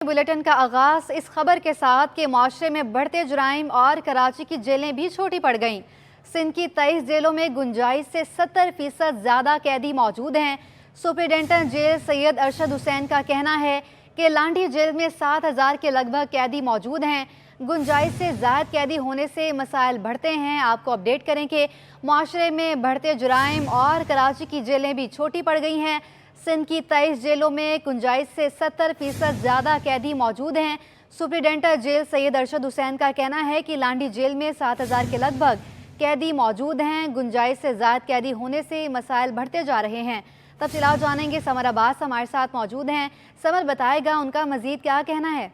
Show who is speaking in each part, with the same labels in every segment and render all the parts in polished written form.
Speaker 1: Bulletin का आगाज इस खबर के साथ कि माशरे में बढ़ते जुराइम और कराची की जेलें भी छोटी पड़ गईं। सिंध की 23 जेलों में गुंजाइश से 70% ज़्यादा कैदी मौजूद हैं। सुप्रिंटेंडेंट जेल सैयद अरशद हुसैन का कहना है कि लांडी जेल में 7000 के लगभग कैदी मौजूद हैं। गुंजाइश से ज़ायद कैदी होने से मसाइल बढ़ते हैं। आपको अपडेट करें कि माशरे में बढ़ते जुराइम और कराची की जेलें भी छोटी पड़ गई हैं। सिंध की 23 जेलों में गुंजाइश से 70% ज़्यादा कैदी मौजूद हैं। सुप्रिंटेंडेंट जेल सैयद अरशद हुसैन का कहना है कि लांडी जेल में 7000 के लगभग कैदी मौजूद हैं। गुंजाइश से ज़्यादा कैदी होने से मसाइल बढ़ते जा रहे हैं। तफसीलात जानेंगे। समर अब्बास हमारे साथ मौजूद हैं। समर बताएगा उनका मजीद क्या कहना है।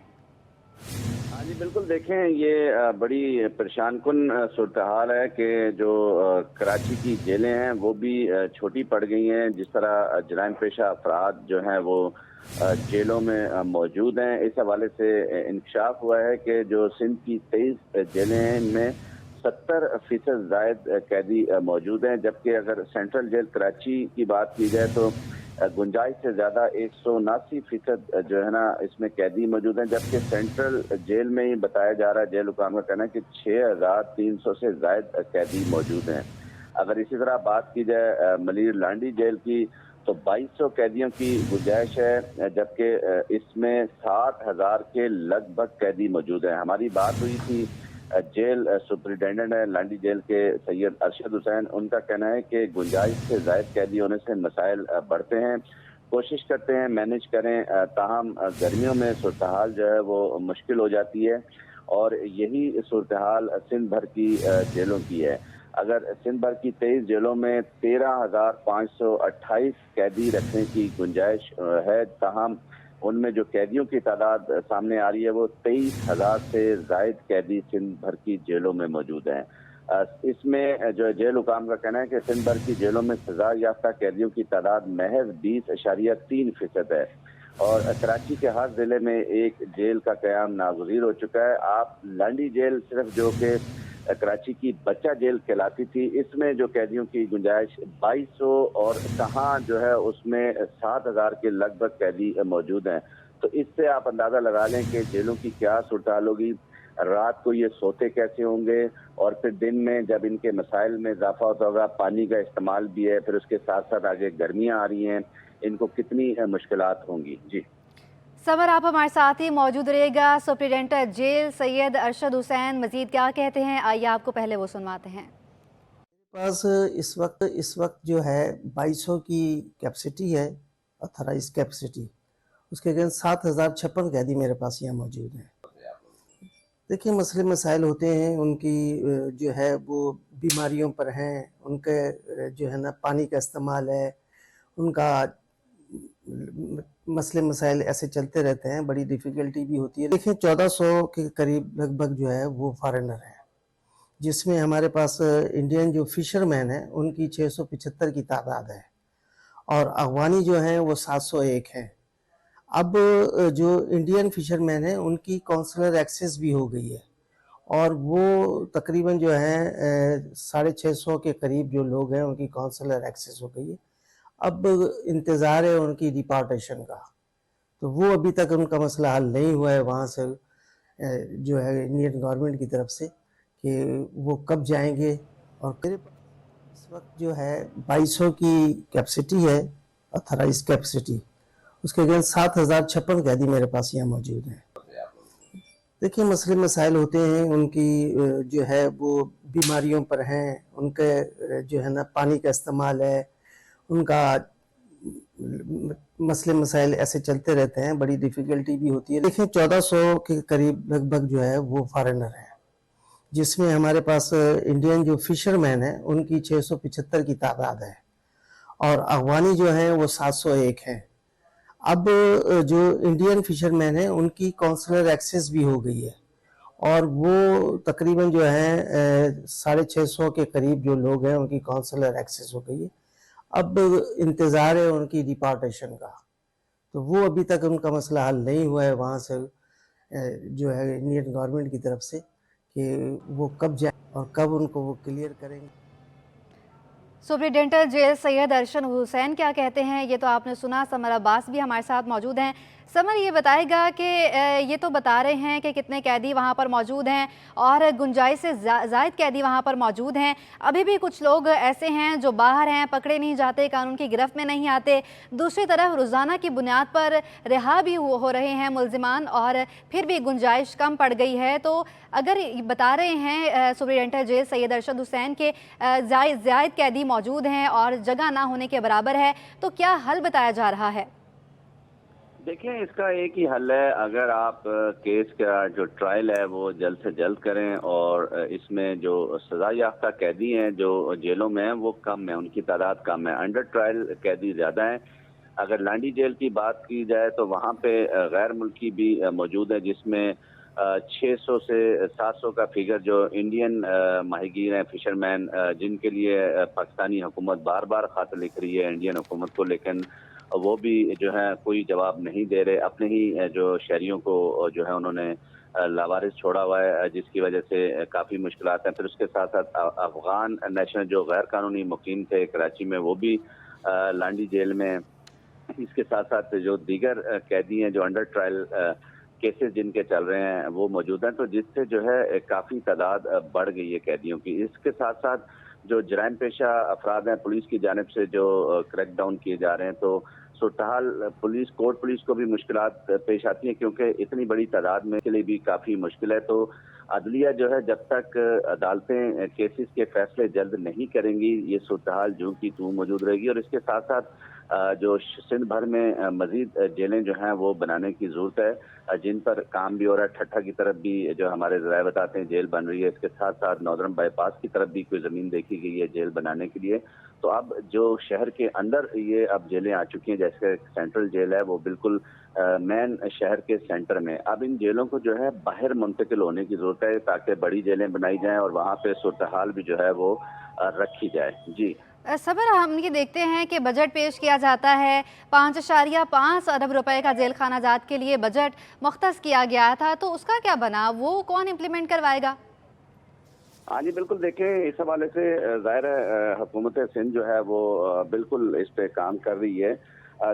Speaker 2: जी बिल्कुल, देखें ये बड़ी परेशान कुन सूरत हाल है कि जो कराची की जेलें हैं वो भी छोटी पड़ गई हैं। जिस तरह जराइम पेशा अफराद जो हैं वो जेलों में मौजूद हैं। इस हवाले से इंकशाफ हुआ है कि जो सिंध की 23 जेलें हैं इनमें 70% जायद कैदी मौजूद हैं, जबकि अगर सेंट्रल जेल कराची की बात की जाए तो गुंजाइश से ज़्यादा 179% जो है ना इसमें कैदी मौजूद हैं, जबकि सेंट्रल जेल में ही बताया जा रहा है, जेल हुकाम का कहना है कि 6300 से जायद कैदी मौजूद हैं। अगर इसी तरह बात की जाए मलिर लांडी जेल की तो 2200 कैदियों की गुंजाइश है, जबकि इसमें 7000 के लगभग कैदी मौजूद हैं। हमारी बात हुई थी जेल सुप्रिंटेंडेंट है लांडी जेल के सैयद अरशद हुसैन, उनका कहना है कि गुंजाइश से जायद कैदी होने से मसाइल बढ़ते हैं। कोशिश करते हैं मैनेज करें, ताहम गर्मियों में सूरत हाल जो है वो मुश्किल हो जाती है और यही सूरत हाल सिंध भर की जेलों की है। अगर सिंध भर की 23 जेलों में 13,528 कैदी रखने की गुंजाइश है, ताहम उनमें जो कैदियों की तादाद सामने आ रही है वो 23,000 से जायद कैदी सिंध भर की जेलों में मौजूद हैं। इसमें जो जेल हुकाम का कहना है कि सिंध भर की जेलों में सजा याफ्ता कैदियों की तादाद महज 20.3% है और कराची के हर जिले में एक जेल का कयाम नागुज़ीर हो चुका है। आप लांडी जेल सिर्फ जो कि कराची की बच्चा जेल कहलाती थी, इसमें जो कैदियों की गुंजाइश 2200 और कहाँ जो है उसमें 7000 के लगभग कैदी मौजूद हैं। तो इससे आप अंदाज़ा लगा लें कि जेलों की क्या सूरत हाल होगी, रात को ये सोते कैसे होंगे और फिर दिन में जब इनके मसाइल में इजाफा होता होगा, पानी का इस्तेमाल भी है, फिर उसके साथ साथ आगे गर्मियाँ आ रही हैं, इनको कितनी मुश्किलात होंगी। जी
Speaker 1: समर, आप हमारे साथ ही मौजूद रहेगा। सुप्रिंटेंडेंट जेल सैयद अरशद हुसैन मजीद क्या कहते हैं, आइए आपको पहले वो सुनवाते हैं।
Speaker 3: पास इस वक्त जो है 2200 की कैपेसिटी है, ऑथराइज कैपेसिटी। उसके अगेंस्ट 7056 कैदी मेरे पास यहाँ मौजूद हैं। देखिए मसले मसाइल होते हैं, उनकी जो है वो बीमारियों पर हैं, उनके जो है ना पानी का इस्तेमाल है, उनका मसले मसाइल ऐसे चलते रहते हैं, बड़ी डिफ़िकल्टी भी होती है। देखिए 1400 के करीब लगभग जो है वो फॉरेनर हैं, जिसमें हमारे पास इंडियन जो फिशरमैन हैं उनकी 675 की तादाद है और अफगानी जो हैं वो 701 हैं। अब जो इंडियन फिशरमैन हैं उनकी काउंसलर एक्सेस भी हो गई है और वो तकरीबन जो है 650 के करीब जो लोग हैं उनकी काउंसलर एक्सेस हो गई है। अब इंतज़ार है उनकी डिपार्टेशन का, तो वो अभी तक उनका मसला हल नहीं हुआ है वहाँ से जो है इंडियन गवर्नमेंट की तरफ से कि वो कब जाएंगे। और इस वक्त जो है 2200 की कैपेसिटी है, ऑथराइज कैपेसिटी। उसके अगेंस्ट 7056 कैदी मेरे पास यहाँ मौजूद हैं। देखिए मसले मसाइल होते हैं, उनकी जो है वो बीमारियों पर हैं, उनके जो है ना पानी का इस्तेमाल है, उनका मसले मसाइल ऐसे चलते रहते हैं, बड़ी डिफ़िकल्टी भी होती है। देखिए 1400 के करीब लगभग जो है वो फॉरेनर हैं, जिसमें हमारे पास इंडियन जो फिशरमैन हैं उनकी 675 की तादाद है और अफगानी जो हैं वो 701 हैं। अब जो इंडियन फिशरमैन हैं उनकी काउंसलर एक्सेस भी हो गई है और वो तकरीबन जो है 650 के करीब जो लोग हैं उनकी काउंसलर एक्सेस हो गई है। अब इंतज़ार है उनकी डिपार्टेशन का, तो वो अभी तक उनका मसला हल नहीं हुआ है वहाँ से जो है इंडियन गवर्नमेंट की तरफ से कि वो कब जाए और कब उनको वो क्लियर करेंगे।
Speaker 1: सुप्रिंटेंडेंट जेल सैयद अरशद हुसैन क्या कहते हैं ये तो आपने सुना। समर अब्बास भी हमारे साथ मौजूद हैं। समर ये बताएगा कि ये तो बता रहे हैं कि कितने कैदी वहाँ पर मौजूद हैं और गुंजाइश से ज़ायद कैदी वहाँ पर मौजूद हैं। अभी भी कुछ लोग ऐसे हैं जो बाहर हैं, पकड़े नहीं जाते, कानून की गिरफ्त में नहीं आते। दूसरी तरफ रोज़ाना की बुनियाद पर रिहा भी हो रहे हैं मुल्ज़िमान और फिर भी गुंजाइश कम पड़ गई है। तो अगर बता रहे हैं सुपरिटेंडेंट जेल सैयद अरशद हुसैन के ज़ायद कैदी मौजूद हैं और जगह ना होने के बराबर है, तो क्या हल बताया जा रहा है?
Speaker 2: देखिए, इसका एक ही हल है। अगर आप केस का जो ट्रायल है वो जल्द से जल्द करें और इसमें जो सजा याफ्ता कैदी हैं जो जेलों में हैं वो कम है, उनकी तादाद कम है। अंडर ट्रायल कैदी ज़्यादा हैं। अगर लांडी जेल की बात की जाए तो वहाँ पे गैर मुल्की भी मौजूद है, जिसमें 600 से 700 का फिगर जो इंडियन माहीगीर हैं, फिशरमैन, जिनके लिए पाकिस्तानी हुकूमत बार बार खत लिख रही है इंडियन हुकूमत को, लेकिन वो भी जो है कोई जवाब नहीं दे रहे। अपने ही जो शहरियों को जो है उन्होंने लावारिस छोड़ा हुआ है, जिसकी वजह से काफ़ी मुश्किलात हैं। फिर उसके साथ साथ अफगान नेशनल जो गैर कानूनी मुकीम थे कराची में, वो भी लांडी जेल में। इसके साथ साथ जो दीगर कैदी हैं जो अंडर ट्रायल केसेस जिनके चल रहे हैं वो मौजूद हैं, तो जिससे जो है काफ़ी तादाद बढ़ गई है कैदियों की। इसके साथ साथ जो जराइम पेशा अफराद हैं, पुलिस की जानिब से जो क्रैक डाउन किए जा रहे हैं, तो सूरत-ए-हाल कोर्ट पुलिस को भी मुश्किलात पेश आती हैं, क्योंकि इतनी बड़ी तादाद में के लिए भी काफ़ी मुश्किल है। तो अदलिया जो है जब तक अदालतें केसेस के फैसले जल्द नहीं करेंगी, ये सूरत-ए-हाल जो की तू मौजूद रहेगी। और इसके साथ साथ जो सिंध भर में मजीद जेलें जो हैं वो बनाने की ज़रूरत है, जिन पर काम भी हो रहा है। ठट्ठा की तरफ भी जो हमारे ज़राए बताते हैं जेल बन रही है। इसके साथ साथ नॉर्दर्न बाईपास की तरफ भी कोई ज़मीन देखी गई है जेल बनाने के लिए। तो अब जो शहर के अंदर ये अब जेलें आ चुकी हैं, जैसे सेंट्रल जेल है वो बिल्कुल मेन शहर के सेंटर में। अब इन जेलों को जो है बाहर मुंतकिल होने की ज़रूरत है, ताकि बड़ी जेलें बनाई जाएँ और वहाँ पे सूरत-ए-हाल भी जो है वो रखी जाए। जी
Speaker 1: सबर, हम ये देखते हैं कि बजट पेश किया जाता है, 5.5 अरब रुपए का जेल खाना जात के लिए बजट मुख्तस किया गया था, तो उसका क्या बना? वो कौन इम्प्लीमेंट करवाएगा?
Speaker 2: हाँ जी, बिल्कुल। देखें, इस हवाले से ज़ाहिर है हुकूमत सिंध जो है वो बिल्कुल इस पे काम कर रही है।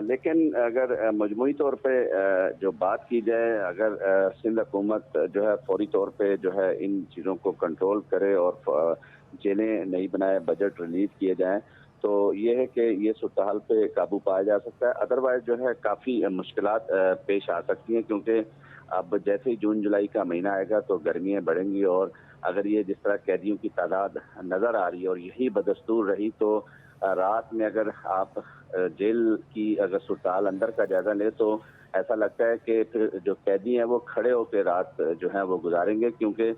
Speaker 2: लेकिन अगर मजमूई तौर पे जो बात की जाए, अगर सिंध हुकूमत जो है फौरी तौर पे जो है इन चीज़ों को कंट्रोल करे और जेलें नहीं बनाए, बजट रिलीज किए जाएं, तो ये है कि ये सूरत-ए-हाल पे काबू पाया जा सकता है। अदरवाइज जो है काफ़ी मुश्किलात पेश आ सकती हैं, क्योंकि अब जैसे ही जून जुलाई का महीना आएगा तो गर्मियाँ बढ़ेंगी और अगर ये जिस तरह कैदियों की तादाद नज़र आ रही है और यही बदस्तूर रही, तो रात में अगर आप जेल की अगर सूरत-ए-हाल अंदर का जायजा ले तो ऐसा लगता है कि फिर जो कैदी हैं वो खड़े होकर रात जो है वो गुजारेंगे, क्योंकि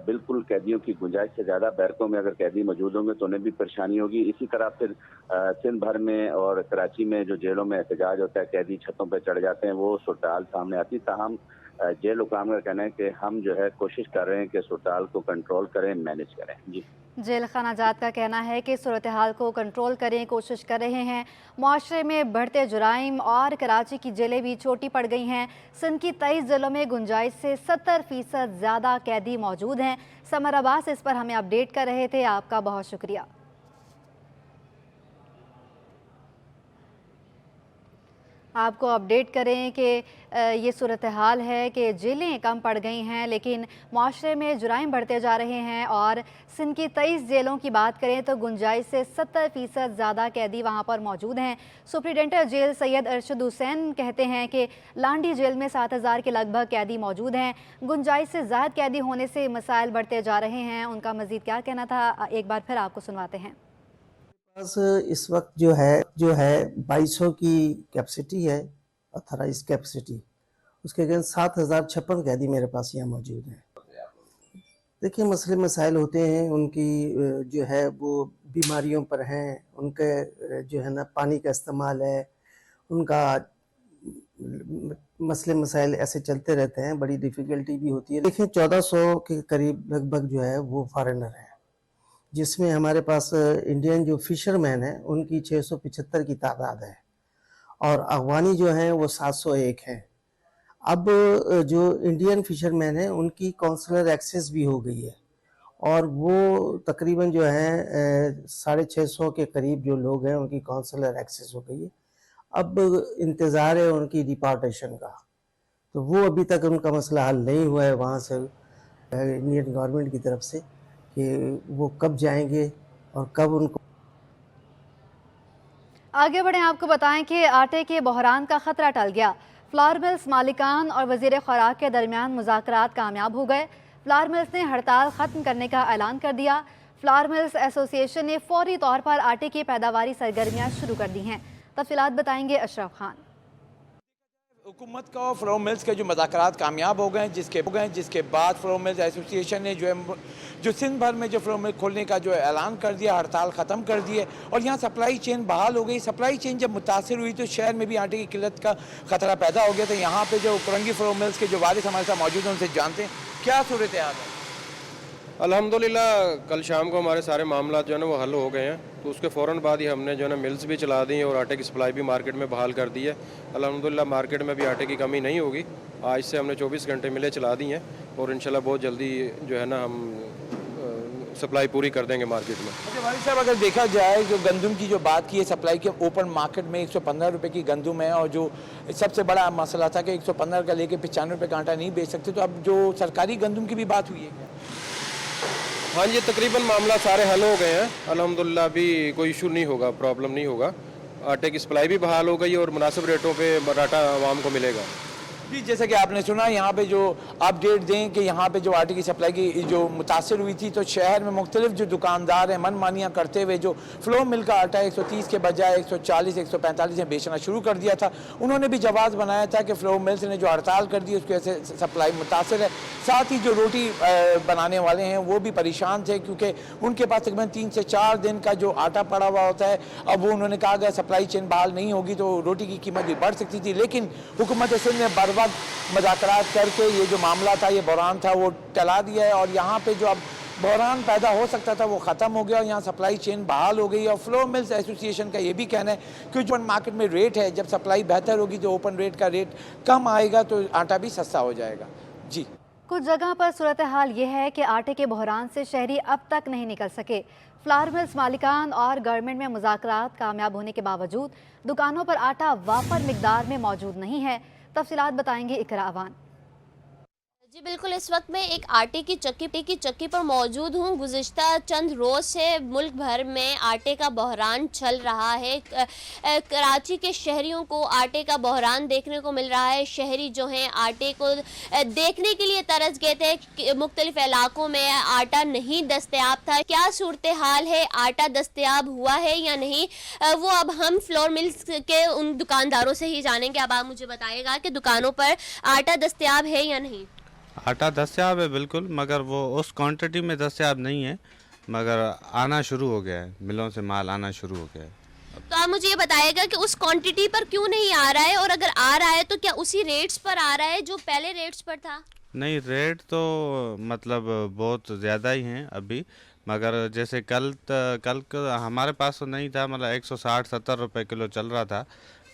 Speaker 2: बिल्कुल कैदियों की गुंजाइश से ज़्यादा बैरकों में अगर कैदी मौजूद होंगे तो उन्हें भी परेशानी होगी। इसी तरह फिर सिंध भर में और कराची में जो जेलों में एहतजाज होता है, कैदी छतों पर चढ़ जाते हैं, वो सूरत-ए-हाल सामने आती। ताहम जेल हुकाम का कहना है कि हम जो है कोशिश कर रहे हैं कि सूरत-ए-हाल को कंट्रोल करें, मैनेज करें। जी
Speaker 1: जेल खाना जात का कहना है कि सूरत-ए-हाल को कंट्रोल करें, कोशिश कर रहे हैं। मुआशरे में बढ़ते जुराइम और कराची की जेलें भी छोटी पड़ गई हैं। सिंध की 23 जेलों में गुंजाइश से 70% ज़्यादा कैदी मौजूद हैं। समर अब्बास इस पर हमें अपडेट कर रहे थे, आपका बहुत शुक्रिया। आपको अपडेट करें कि ये सूरत हाल है कि जेलें कम पड़ गई हैं, लेकिन मुआशरे में जुराइम बढ़ते जा रहे हैं। और सिंध की 23 जेलों की बात करें तो गुंजाइश से 70% ज़्यादा कैदी वहाँ पर मौजूद हैं। सुपरिटेंडेंट जेल सैयद अरशद हुसैन कहते हैं कि लांडी जेल में 7000 के लगभग कैदी मौजूद हैं। गुंजाइश से ज़्यादा कैदी होने से मसाइल बढ़ते जा रहे हैं। उनका मज़ीद क्या कहना था, एक बार फिर आपको सुनवाते हैं।
Speaker 3: पास इस वक्त जो है 2200 की कैपेसिटी है, ऑथराइज कैपेसिटी। उसके अगेंस्ट 7056 कैदी मेरे पास यहाँ मौजूद हैं। देखिए, मसले मसाइल होते हैं, उनकी जो है वो बीमारियों पर हैं, उनके जो है ना पानी का इस्तेमाल है, उनका मसले मसाइल ऐसे चलते रहते हैं, बड़ी डिफ़िकल्टी भी होती है। देखिए, 1400 के करीब लगभग जो है वो फॉरेनर हैं, जिसमें हमारे पास इंडियन जो फिशरमैन हैं उनकी 675 की तादाद है और अफगानी जो हैं वो 701 हैं। अब जो इंडियन फिशरमैन हैं उनकी कौंसलर एक्सेस भी हो गई है और वो तकरीबन जो है 650 के करीब जो लोग हैं उनकी कौंसलर एक्सेस हो गई है। اب انتظار ہے ان کی ڈپارٹیشن کا. تو وہ ابھی تک ان کا مسئلہ حل نہیں ہوا ہے وہاں سے انڈین گورنمنٹ کی طرف سے کہ وہ کب جائیں گے اور کب ان کو.
Speaker 1: آگے بڑھیں، آپ کو بتائیں کہ آٹے کے بحران کا خطرہ ٹل گیا. فلاور ملز مالکان اور وزیر خوراک کے درمیان مذاکرات کامیاب ہو گئے. فلاور ملز نے ہڑتال ختم کرنے کا اعلان کر دیا. فلاور ملز ایسوسی ایشن نے فوری طور پر آٹے کی پیداواری سرگرمیاں شروع کر دی ہیں. تفصیلات بتائیں گے اشرف خان.
Speaker 4: حکومت کا اور فلاور ملز کے جو مذاکرات کامیاب ہو گئے جس کے بعد فلاور ملز ایسوسی ایشن نے جو سندھ بھر میں جو فلاور مل کھولنے کا جو اعلان کر دیا، ہڑتال ختم کر دی ہے اور یہاں سپلائی چین بحال ہو گئی. سپلائی چین جب متاثر ہوئی تو شہر میں بھی آٹے کی قلت کا خطرہ پیدا ہو گیا. تو یہاں پہ جو کرنگی فلاور ملز کے جو وارث ہمارے ساتھ موجود ہیں ان سے جانتے ہیں کیا صورتحال ہے.
Speaker 5: الحمدللہ کل شام کو ہمارے سارے معاملات جو ہے نا وہ حل ہو گئے ہیں. تو اس کے فوراً بعد ہی ہم نے جو ہے نا ملز بھی چلا دی ہیں اور آٹے کی سپلائی بھی مارکیٹ میں بحال کر دی ہے. الحمدللہ مارکیٹ میں بھی آٹے کی کمی نہیں ہوگی. آج سے ہم نے 24 گھنٹے ملیں چلا دی ہیں اور انشاءاللہ بہت جلدی جو ہے نا ہم سپلائی پوری کر دیں گے مارکیٹ میں.
Speaker 4: والد صاحب اگر دیکھا جائے جو گندم کی جو بات کی ہے سپلائی کے، اوپن مارکیٹ میں 115 روپے کی گندم ہے اور جو سب سے بڑا مسئلہ تھا کہ 115 کا لے کے 95 روپے کا آٹا نہیں بیچ سکتے. تو اب جو سرکاری گندم کی بھی بات ہوئی ہے کیا؟
Speaker 5: ہاں جی تقریباً معاملہ سارے حل ہو گئے ہیں. الحمدللہ ابھی کوئی ایشو نہیں ہوگا، پرابلم نہیں ہوگا. آٹے کی سپلائی بھی بحال ہو گئی اور مناسب ریٹوں پہ آٹا عوام کو ملے گا.
Speaker 4: جی جیسا کہ آپ نے سنا یہاں پہ جو اپڈیٹ دیں کہ یہاں پہ جو آٹے کی سپلائی کی جو متاثر ہوئی تھی تو شہر میں مختلف جو دکاندار ہیں من مانیاں کرتے ہوئے جو فلو مل کا آٹا 130 کے بجائے 140 145 میں بیچنا شروع کر دیا تھا. انہوں نے بھی جواز بنایا تھا کہ فلو ملز نے جو ہڑتال کر دی اس کی وجہ سے سپلائی متاثر ہے. ساتھ ہی جو روٹی بنانے والے ہیں وہ بھی پریشان تھے کیونکہ ان کے پاس تقریباً 3 سے 4 دن کا جو آٹا پڑا ہوا ہوتا ہے. اب وہ انہوں نے کہا کہ سپلائی چین بحال نہیں ہوگی تو روٹی کی قیمت بھی بڑھ سکتی تھی. لیکن حکومت سندھ نے بر وقت مذاکرات کر کے یہ جو معاملہ تھا، یہ بحران تھا، وہ ٹلا دیا ہے اور یہاں پہ جو اب بحران پیدا ہو سکتا تھا وہ ختم ہو گیا اور یہاں سپلائی چین بحال ہو گئی. اور فلو ملز ایسوسی ایشن کا یہ بھی کہنا ہے کہ جو مارکیٹ میں ریٹ ہے جب سپلائی بہتر ہوگی تو اوپن ریٹ کا ریٹ کم آئے گا تو آٹا بھی سستا ہو جائے گا. جی
Speaker 1: کچھ جگہ پر صورتحال یہ ہے کہ آٹے کے بحران سے شہری اب تک نہیں نکل سکے. فلاور ملز مالکان اور گورنمنٹ میں مذاکرات کامیاب ہونے کے باوجود دکانوں پر آٹا وافر مقدار میں موجود نہیں ہے. تفصیلات بتائیں گے اقرا اوان.
Speaker 6: جی بالکل، اس وقت میں ایک آٹے کی چکی پر موجود ہوں. گزشتہ چند روز سے ملک بھر میں آٹے کا بحران چل رہا ہے. کراچی کے شہریوں کو آٹے کا بحران دیکھنے کو مل رہا ہے. شہری جو ہیں آٹے کو دیکھنے کے لیے ترس گئے تھے. مختلف علاقوں میں آٹا نہیں دستیاب تھا. کیا صورتحال ہے، آٹا دستیاب ہوا ہے یا نہیں، وہ اب ہم فلور ملز کے ان دکانداروں سے ہی جانیں گے. اب آپ مجھے بتائیے گا کہ دکانوں پر آٹا دستیاب ہے یا نہیں.
Speaker 7: آٹا دستیاب ہے بالکل، مگر وہ اس کوانٹٹی میں دستیاب نہیں ہے، مگر آنا شروع ہو گیا ہے، ملوں سے مال آنا شروع ہو گیا ہے.
Speaker 6: تو آپ مجھے یہ بتائیے گا کہ اس کوانٹٹی پر کیوں نہیں آ رہا ہے، اور اگر آ رہا ہے تو کیا اسی ریٹس پر آ رہا ہے جو پہلے ریٹس پر تھا؟
Speaker 7: نہیں، ریٹ تو مطلب بہت زیادہ ہی ہیں ابھی، مگر جیسے کل ہمارے پاس تو نہیں تھا، مطلب 160-170 روپے کلو چل رہا تھا،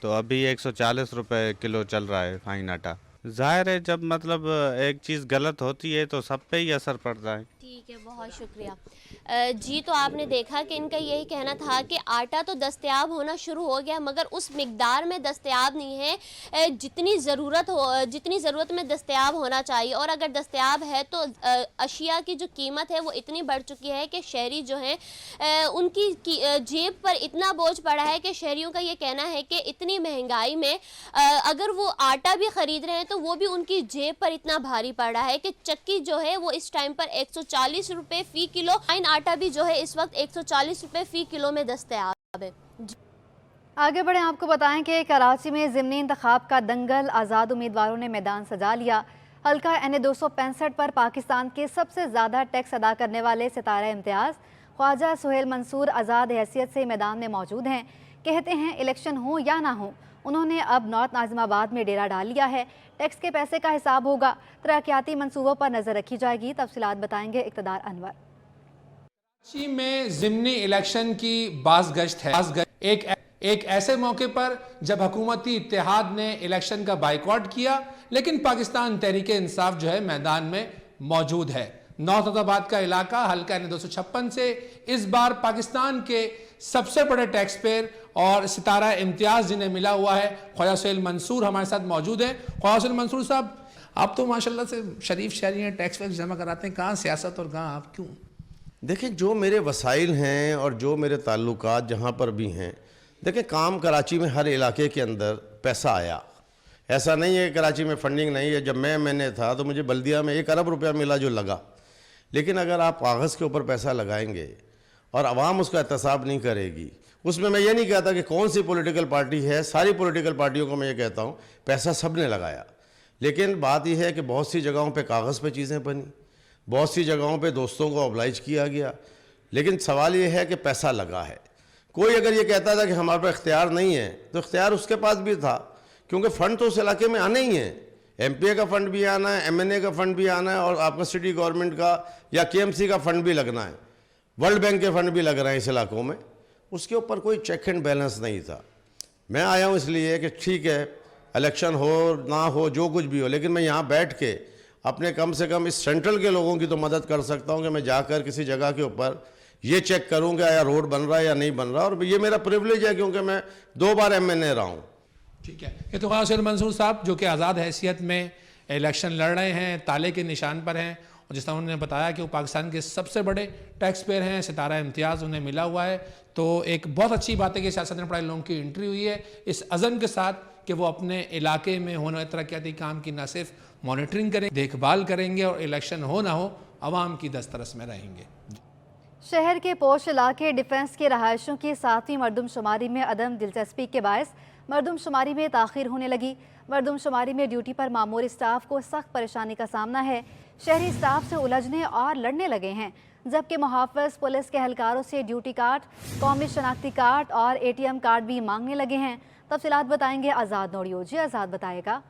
Speaker 7: تو ابھی 140 روپے کلو چل رہا ہے فائن آٹا. ظاہر ہے جب مطلب ایک چیز غلط ہوتی ہے تو سب پہ ہی اثر پڑتا ہے.
Speaker 6: ٹھیک ہے، بہت شکریہ. جی تو آپ نے دیکھا کہ ان کا یہی کہنا تھا کہ آٹا تو دستیاب ہونا شروع ہو گیا مگر اس مقدار میں دستیاب نہیں ہے جتنی ضرورت میں دستیاب ہونا چاہیے. اور اگر دستیاب ہے تو اشیاء کی جو قیمت ہے وہ اتنی بڑھ چکی ہے کہ شہری جو ہیں ان کی جیب پر اتنا بوجھ پڑا ہے کہ شہریوں کا یہ کہنا ہے کہ اتنی مہنگائی میں اگر وہ آٹا بھی خرید رہے ہیں تو وہ بھی ان کی جیب پر اتنا بھاری پڑ رہا ہے کہ چکی جو ہے وہ اس ٹائم پر 140 روپے فی کلو، فائن آٹا بھی جو ہے اس وقت 140 روپے فی کلو میں دستیاب ہے.
Speaker 1: آگے بڑھیں، آپ کو بتائیں کہ کراچی میں ضمنی انتخاب کا دنگل، آزاد امیدواروں نے میدان سجا لیا. حلقہ این 265 پر پاکستان کے سب سے زیادہ ٹیکس ادا کرنے والے ستارہ امتیاز خواجہ سہیل منصور آزاد حیثیت سے میدان میں موجود ہیں. کہتے ہیں الیکشن ہوں یا نہ ہوں، انہوں نے اب نارتھ ناظم آباد میں ڈیرا ڈال لیا ہے. ٹیکس کے پیسے کا حساب ہوگا، ترقیاتی منصوبوں پر نظر رکھی جائے گی. تفصیلات بتائیں گے اقتدار انور.
Speaker 8: کراچی میں ضمنی الیکشن کی باز گشت ہے، ایک ایسے موقع پر جب حکومتی اتحاد نے الیکشن کا بائیکاٹ کیا لیکن پاکستان تحریک انصاف جو ہے میدان میں موجود ہے. نارتھ ناظم آباد کا علاقہ حلقہ این 256 سے اس بار پاکستان کے سب سے بڑے ٹیکس پیئر اور ستارہ امتیاز جنہیں ملا ہوا ہے خواجہ سہیل منصور ہمارے ساتھ موجود ہیں۔ خواجہ سہیل منصور صاحب، آپ تو ماشاءاللہ سے شریف شہری ہیں، ٹیکس ویکس جمع کراتے ہیں، کہاں سیاست اور کہاں آپ کیوں؟
Speaker 9: دیکھیں، جو میرے وسائل ہیں اور جو میرے تعلقات جہاں پر بھی ہیں، دیکھیں کام کراچی میں ہر علاقے کے اندر پیسہ آیا، ایسا نہیں ہے کراچی میں فنڈنگ نہیں ہے۔ جب میں نے تھا تو مجھے بلدیہ میں 1 ارب روپیہ ملا جو لگا، لیکن اگر آپ کاغذ کے اوپر پیسہ لگائیں گے اور عوام اس کا احتساب نہیں کرے گی، اس میں یہ نہیں کہتا کہ کون سی پولیٹیکل پارٹی ہے، ساری پولیٹیکل پارٹیوں کو میں یہ کہتا ہوں پیسہ سب نے لگایا، لیکن بات یہ ہے کہ بہت سی جگہوں پہ کاغذ پہ چیزیں بنی، بہت سی جگہوں پہ دوستوں کو اوبلائج کیا گیا، لیکن سوال یہ ہے کہ پیسہ لگا ہے۔ کوئی اگر یہ کہتا تھا کہ ہمارے پاس اختیار نہیں ہے تو اختیار اس کے پاس بھی تھا، کیونکہ فنڈ تو اس علاقے میں آنے ہی ہیں۔ ایم پی اے کا فنڈ بھی آنا ہے، ایم این اے کا فنڈ بھی آنا ہے، اور آپ کا سٹی گورنمنٹ کا یا کے ایم سی کا فنڈ بھی لگنا ہے، ورلڈ بینک کے فنڈ بھی لگ رہے ہیں اس علاقوں میں۔ اس کے اوپر کوئی چیک اینڈ بیلنس نہیں تھا۔ میں آیا ہوں اس لیے کہ ٹھیک ہے الیکشن ہو نہ ہو جو کچھ بھی ہو، لیکن میں یہاں بیٹھ کے اپنے کم سے کم اس سینٹرل کے لوگوں کی تو مدد کر سکتا ہوں کہ میں جا کر کسی جگہ کے اوپر یہ چیک کروں کہ آیا روڈ بن رہا ہے یا نہیں بن رہا، اور یہ میرا پریولیج ہے کیونکہ میں 2 بار ایم این اے رہا ہوں۔
Speaker 8: ٹھیک ہے، یہ تو خواجہ سہیل منصور صاحب جو کہ آزاد حیثیت میں الیکشن لڑ رہے ہیں، تالے کے نشان پر ہیں، اور جس طرح انہوں نے بتایا کہ وہ پاکستان کے سب سے بڑے ٹیکس پیئر ہیں، ستارہ امتیاز انہیں ملا ہوا ہے، تو ایک بہت اچھی بات ہے کہ سیاست میں پڑھے لوگوں کی انٹری ہوئی ہے اس عزم کے ساتھ کہ وہ اپنے علاقے میں ہونے والے ترقیاتی کام کی نہ صرف مانیٹرنگ کریں، دیکھ بھال کریں گے، اور الیکشن ہو نہ ہو عوام کی دسترس میں رہیں گے۔
Speaker 1: شہر کے پوش علاقے ڈیفنس کی رہائشوں کی 7ویں مردم شماری میں عدم دلچسپی کے باعث مردم شماری میں تاخیر ہونے لگی۔ مردم شماری میں ڈیوٹی پر معمور اسٹاف کو سخت پریشانی کا سامنا ہے۔ شہری اسٹاف سے الجھنے اور لڑنے لگے ہیں، جبکہ محافظ پولیس کے اہلکاروں سے ڈیوٹی کارڈ، قومی شناختی کارڈ اور اے ٹی ایم کارڈ بھی مانگنے لگے ہیں۔ تفصیلات بتائیں گے آزاد نوڑیو۔ جی آزاد بتائے گا۔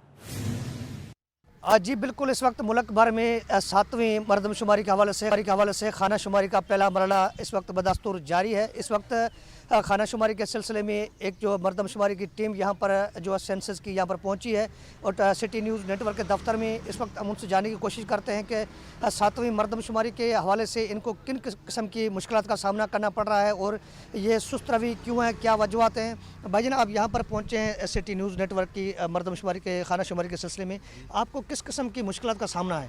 Speaker 10: جی بالکل، اس وقت ملک بھر میں 7ویں مردم شماری کے حوالے سے خانہ شماری کا پہلا مرحلہ اس وقت بدستور جاری ہے۔ اس وقت خانہ شماری کے سلسلے میں ایک جو مردم شماری کی ٹیم یہاں پر جو سینسس کی یہاں پر پہنچی ہے، اور سٹی نیوز نیٹ ورک کے دفتر میں اس وقت ہم ان سے جاننے کی کوشش کرتے ہیں کہ 7ویں مردم شماری کے حوالے سے ان کو کن قسم کی مشکلات کا سامنا کرنا پڑ رہا ہے اور یہ سست روی کیوں ہے، کیا وجوہات ہیں۔ بھائی جان، آپ یہاں پر پہنچے ہیں سٹی نیوز نیٹ ورک کی مردم شماری کے خانہ شماری کے سلسلے میں، آپ کو کس قسم کی مشکلات کا سامنا ہے؟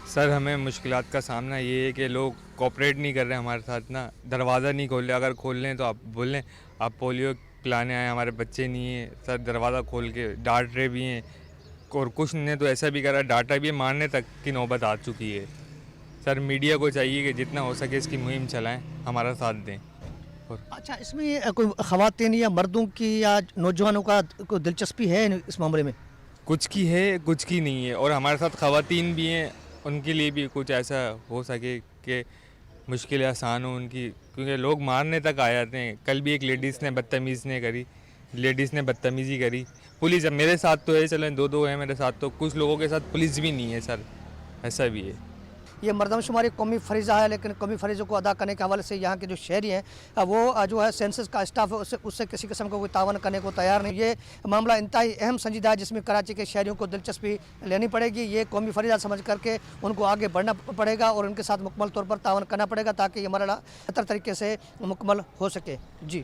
Speaker 11: سر، ہمیں مشکلات کا سامنا یہ ہے کہ لوگ کوپریٹ نہیں کر رہے ہمارے ساتھ نا، دروازہ نہیں کھول رہے، اگر کھول لیں تو آپ بول لیں آپ پولیو پلانے آئے، ہمارے بچے نہیں ہیں سر، دروازہ کھول کے ڈانٹ رہے بھی ہیں، اور کچھ نے تو ایسا بھی کرا ڈانٹا بھی مارنے تک کی نوبت آ چکی ہے۔ سر میڈیا کو چاہیے کہ جتنا ہو سکے اس کی مہم چلائیں، ہمارا ساتھ دیں۔
Speaker 10: اچھا، اس میں کوئی خواتین یا مردوں کی یا نوجوانوں کا کوئی دلچسپی ہے اس معاملے میں؟
Speaker 11: کچھ کی ہے، کچھ کی نہیں ہے، اور ہمارے ساتھ خواتین بھی ہیں، ان کے لیے بھی کچھ ایسا ہو سکے کہ مشکل آسان ہو ان کی، کیونکہ لوگ مارنے تک آ جاتے ہیں۔ کل بھی ایک لیڈیز نے بدتمیزی کری، پولیس اب میرے ساتھ تو ہے، چلیں 2 ہیں میرے ساتھ، تو کچھ لوگوں کے ساتھ پولیس بھی نہیں ہے سر، ایسا بھی ہے۔
Speaker 10: یہ مردم شماری قومی فریضہ ہے، لیکن قومی فریضوں کو ادا کرنے کے حوالے سے یہاں کے جو شہری ہیں وہ جو ہے سینسس کا اسٹاف ہے اس سے کسی قسم کا کوئی تعاون کرنے کو تیار نہیں۔ یہ معاملہ انتہائی اہم سنجیدہ ہے، جس میں کراچی کے شہریوں کو دلچسپی لینی پڑے گی۔ یہ قومی فریضہ سمجھ کر کے ان کو آگے بڑھنا پڑے گا اور ان کے ساتھ مکمل طور پر تعاون کرنا پڑے گا تاکہ یہ مرحلہ بہتر طریقے سے مکمل ہو سکے۔ جی،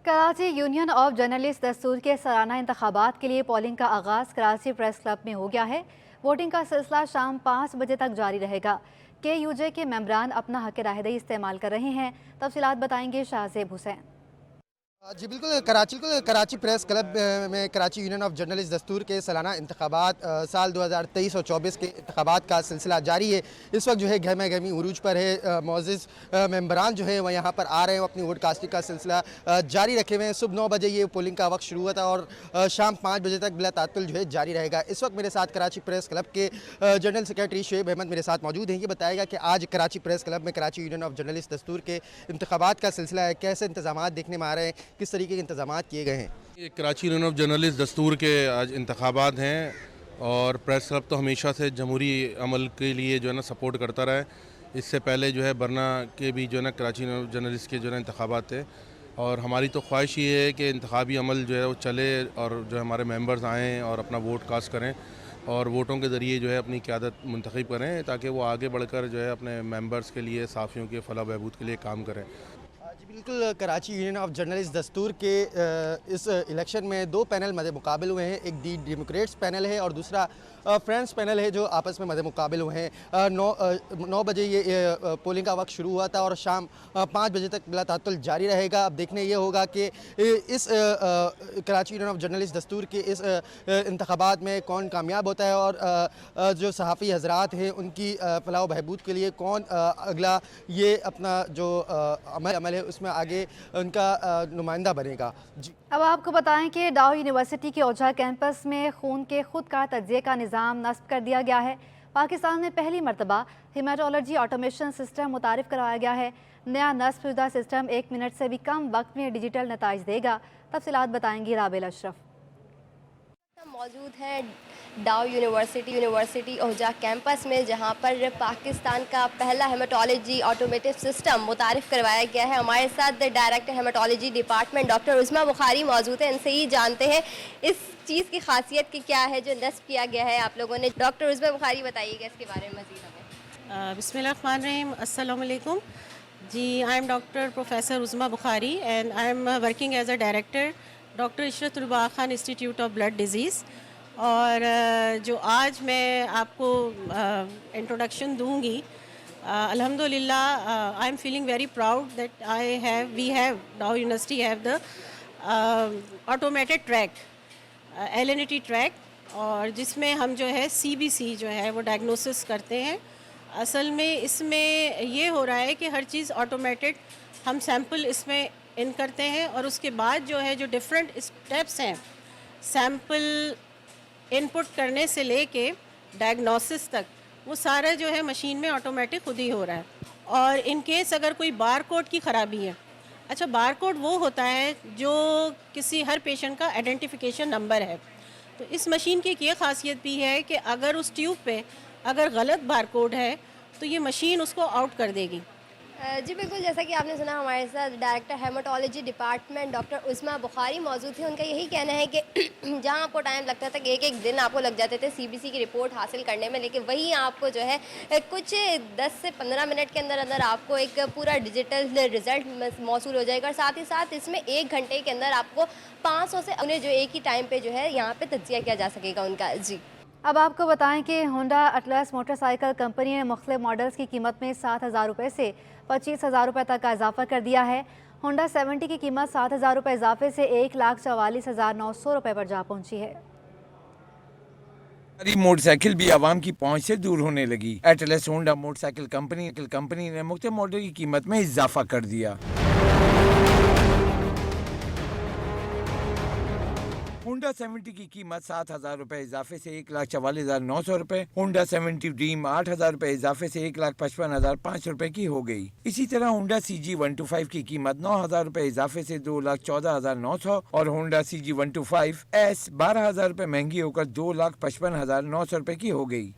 Speaker 1: کراچی یونین آف جرنلسٹ دستور کے سالانہ انتخابات کے لیے پولنگ کا آغاز کراچی پریس کلب میں ہو گیا ہے۔ ووٹنگ کا سلسلہ شام 5 بجے تک جاری رہے گا۔ KUJ کے ممبران اپنا حق رائے دہی استعمال کر رہے ہیں۔ تفصیلات بتائیں گے شاہزیب حسین۔
Speaker 12: جی بالکل، کراچی پریس کلب میں کراچی یونین آف جرنلسٹ دستور کے سالانہ انتخابات سال 2023 اور 24 کے انتخابات کا سلسلہ جاری ہے۔ اس وقت جو ہے گہما گہمی عروج پر ہے۔ معزز ممبران جو ہے وہ یہاں پر آ رہے ہیں، اپنی ووٹ کاسٹنگ کا سلسلہ جاری رکھے ہوئے ہیں۔ صبح 9 بجے یہ پولنگ کا وقت شروع ہوا تھا اور شام 5 بجے تک بلا تعطل جو ہے جاری رہے گا۔ اس وقت میرے ساتھ کراچی پریس کلب کے جنرل سیکریٹری شعیب احمد میرے ساتھ موجود ہیں۔ یہ بتائے گا کہ آج کراچی پریس کلب میں کراچی یونین آف جرنلسٹ دستور کے انتخابات کا سلسلہ ہے، کیسے انتظامات دیکھنے میں آ رہے ہیں، کس طریقے کے انتظامات کیے گئے ہیں؟
Speaker 5: کراچی یونین آف جرنلسٹ دستور کے آج انتخابات ہیں اور پریس کلب تو ہمیشہ سے جمہوری عمل کے لیے جو ہے نا سپورٹ کرتا رہا ہے۔ اس سے پہلے جو ہے برنا کے بھی جو ہے نا کراچی یونین آف جرنلسٹ کے جو ہے نا انتخابات تھے، اور ہماری تو خواہش یہ ہے کہ انتخابی عمل جو ہے وہ چلے اور جو ہمارے ممبرز آئیں اور اپنا ووٹ کاسٹ کریں اور ووٹوں کے ذریعے جو ہے اپنی قیادت منتخب کریں تاکہ وہ آگے بڑھ کر جو ہے اپنے ممبرز کے لیے، صحافیوں کے فلاح و بہبود کے لیے کام کریں۔
Speaker 12: बिल्कुल कराची यूनियन ऑफ जर्नलिस्ट दस्तूर के इस इलेक्शन में दो पैनल मद मुकाबिल हुए हैं। एक दी डेमोक्रेट्स पैनल है और दूसरा फ्रेंड्स पैनल है जो आपस में मद मुकाबिल हुए हैं। 9 बजे ये पोलिंग का वक्त शुरू हुआ था और शाम 5 बजे तक बिला तातुल जारी रहेगा। अब देखने ये होगा कि इस कराची यूनियन ऑफ जर्नलिस्ट दस्तूर के इस इंतखाबात में कौन कामयाब होता है और जो सहाफ़ी हजरात हैं उनकी फलाह बहबूद के लिए कौन अगला ये अपना जो अमल है उसमें आगे उनका नुमाइंदा बनेगा। जी
Speaker 1: अब आपको बताएं कि डाउ यूनिवर्सिटी के ओझा कैंपस में खून के खुद का तज्जिए का निज़ाम नस्ब कर दिया गया है। पाकिस्तान में पहली मरतबा हेमाटोलॉजी ऑटोमेशन सिस्टम मुतारिफ करवाया गया है। नया नस्ब शुदा सिस्टम 1 मिनट से भी कम वक्त में डिजिटल नताइज देगा। तफसीलात बताएंगी राबेल अशरफ।
Speaker 13: मौजूद है डाउ यूनिवर्सिटी ओझा कैंपस में, जहां पर पाकिस्तान का पहला हेमाटोलॉजी ऑटोमेटिव सिस्टम मुतारिफ करवाया गया है। हमारे साथ director haematology department doctor Usma Bukhari मौजूद है। इनसे ही जानते हैं इस चीज़ की खासियत की क्या है जो नस्ब किया गया है आप लोगों ने। डॉक्टर उस्मा बुखारी बताइएगा इसके बारे में मज़ीद हमें।
Speaker 14: बिस्मिल्लाहिर्रहमानिर्रहीम, अस्सलाम वालेकुम जी। I am doctor professor Usma Bukhari and I am working as a director doctor Ishrat ul Baqa Khan institute of blood disease. और जो आज मैं आपको इंट्रोडक्शन दूंगी, अल्हम्दुलिल्लाह I am feeling very proud that we have Dow university have the automated track LNT track, और जिसमें हम जो है CBC जो है वो डायग्नोसिस करते हैं। असल में इसमें ये हो रहा है कि हर चीज़ ऑटोमेटेड, हम सैंपल इसमें इन करते हैं और उसके बाद जो है जो डिफरेंट स्टेप्स हैं सैंपल इनपुट करने से लेके डायग्नोसिस तक, वो सारा जो है मशीन में ऑटोमेटिक खुद ही हो रहा है। और इन केस अगर कोई बार कोड की ख़राबी है, अच्छा बार कोड वो होता है जो किसी हर पेशेंट का आइडेंटिफिकेशन नंबर है, तो इस मशीन की एक ये ख़ासियत भी है कि अगर उस ट्यूब पे अगर गलत बार कोड है तो ये मशीन उसको आउट कर देगी।
Speaker 13: जी बिल्कुल, जैसा कि आपने सुना हमारे साथ director haematology department doctor Usma Bukhari मौजूद थे। उनका यही कहना है कि जहां आपको टाइम लगता था कि एक दिन आपको लग जाते थे CBC की रिपोर्ट हासिल करने में, लेकिन वहीं आपको जो है कुछ 10 से 15 मिनट के अंदर अंदर आपको एक पूरा डिजिटल रिज़ल्ट मौसूल हो जाएगा। और साथ ही साथ इसमें 1 घंटे के अंदर आपको 500 से उन्हें जो एक ही टाइम पर जो है यहाँ पर तज्जिया किया जा सकेगा उनका। जी
Speaker 1: अब आपको बताएं कि होंडा अटलस मोटरसाइकिल कंपनी ने मुख्तलिफ मॉडल्स की कीमत में 7,000 रुपये से 25,000 रुपये तक का इजाफा कर दिया है। होंडा 70 की कीमत 7,000 रुपये इजाफे से 1,44,900 रुपये पर जा पहुंची है।
Speaker 4: मोटरसाइकिल भी आवाम की पहुंच से दूर होने लगी। एटलस होंडा मोटरसाइकिल कंपनी ने मुख्तलिफ मॉडल की कीमत में इजाफा कर दिया। होंडा 70 की कीमत 7,000 रुपये इजाफे से 1,44,900 रुपये, होंडा 70 ड्रीम 8,000 रुपये इजाफे से 1,55,500 रुपये की हो गई। इसी तरह होंडा CG 125 की कीमत 9,000 रुपये इजाफे से 2,14,900 और होंडा CG 125S 12,000 रुपये महंगी होकर 2,55,900 रुपये की हो गई।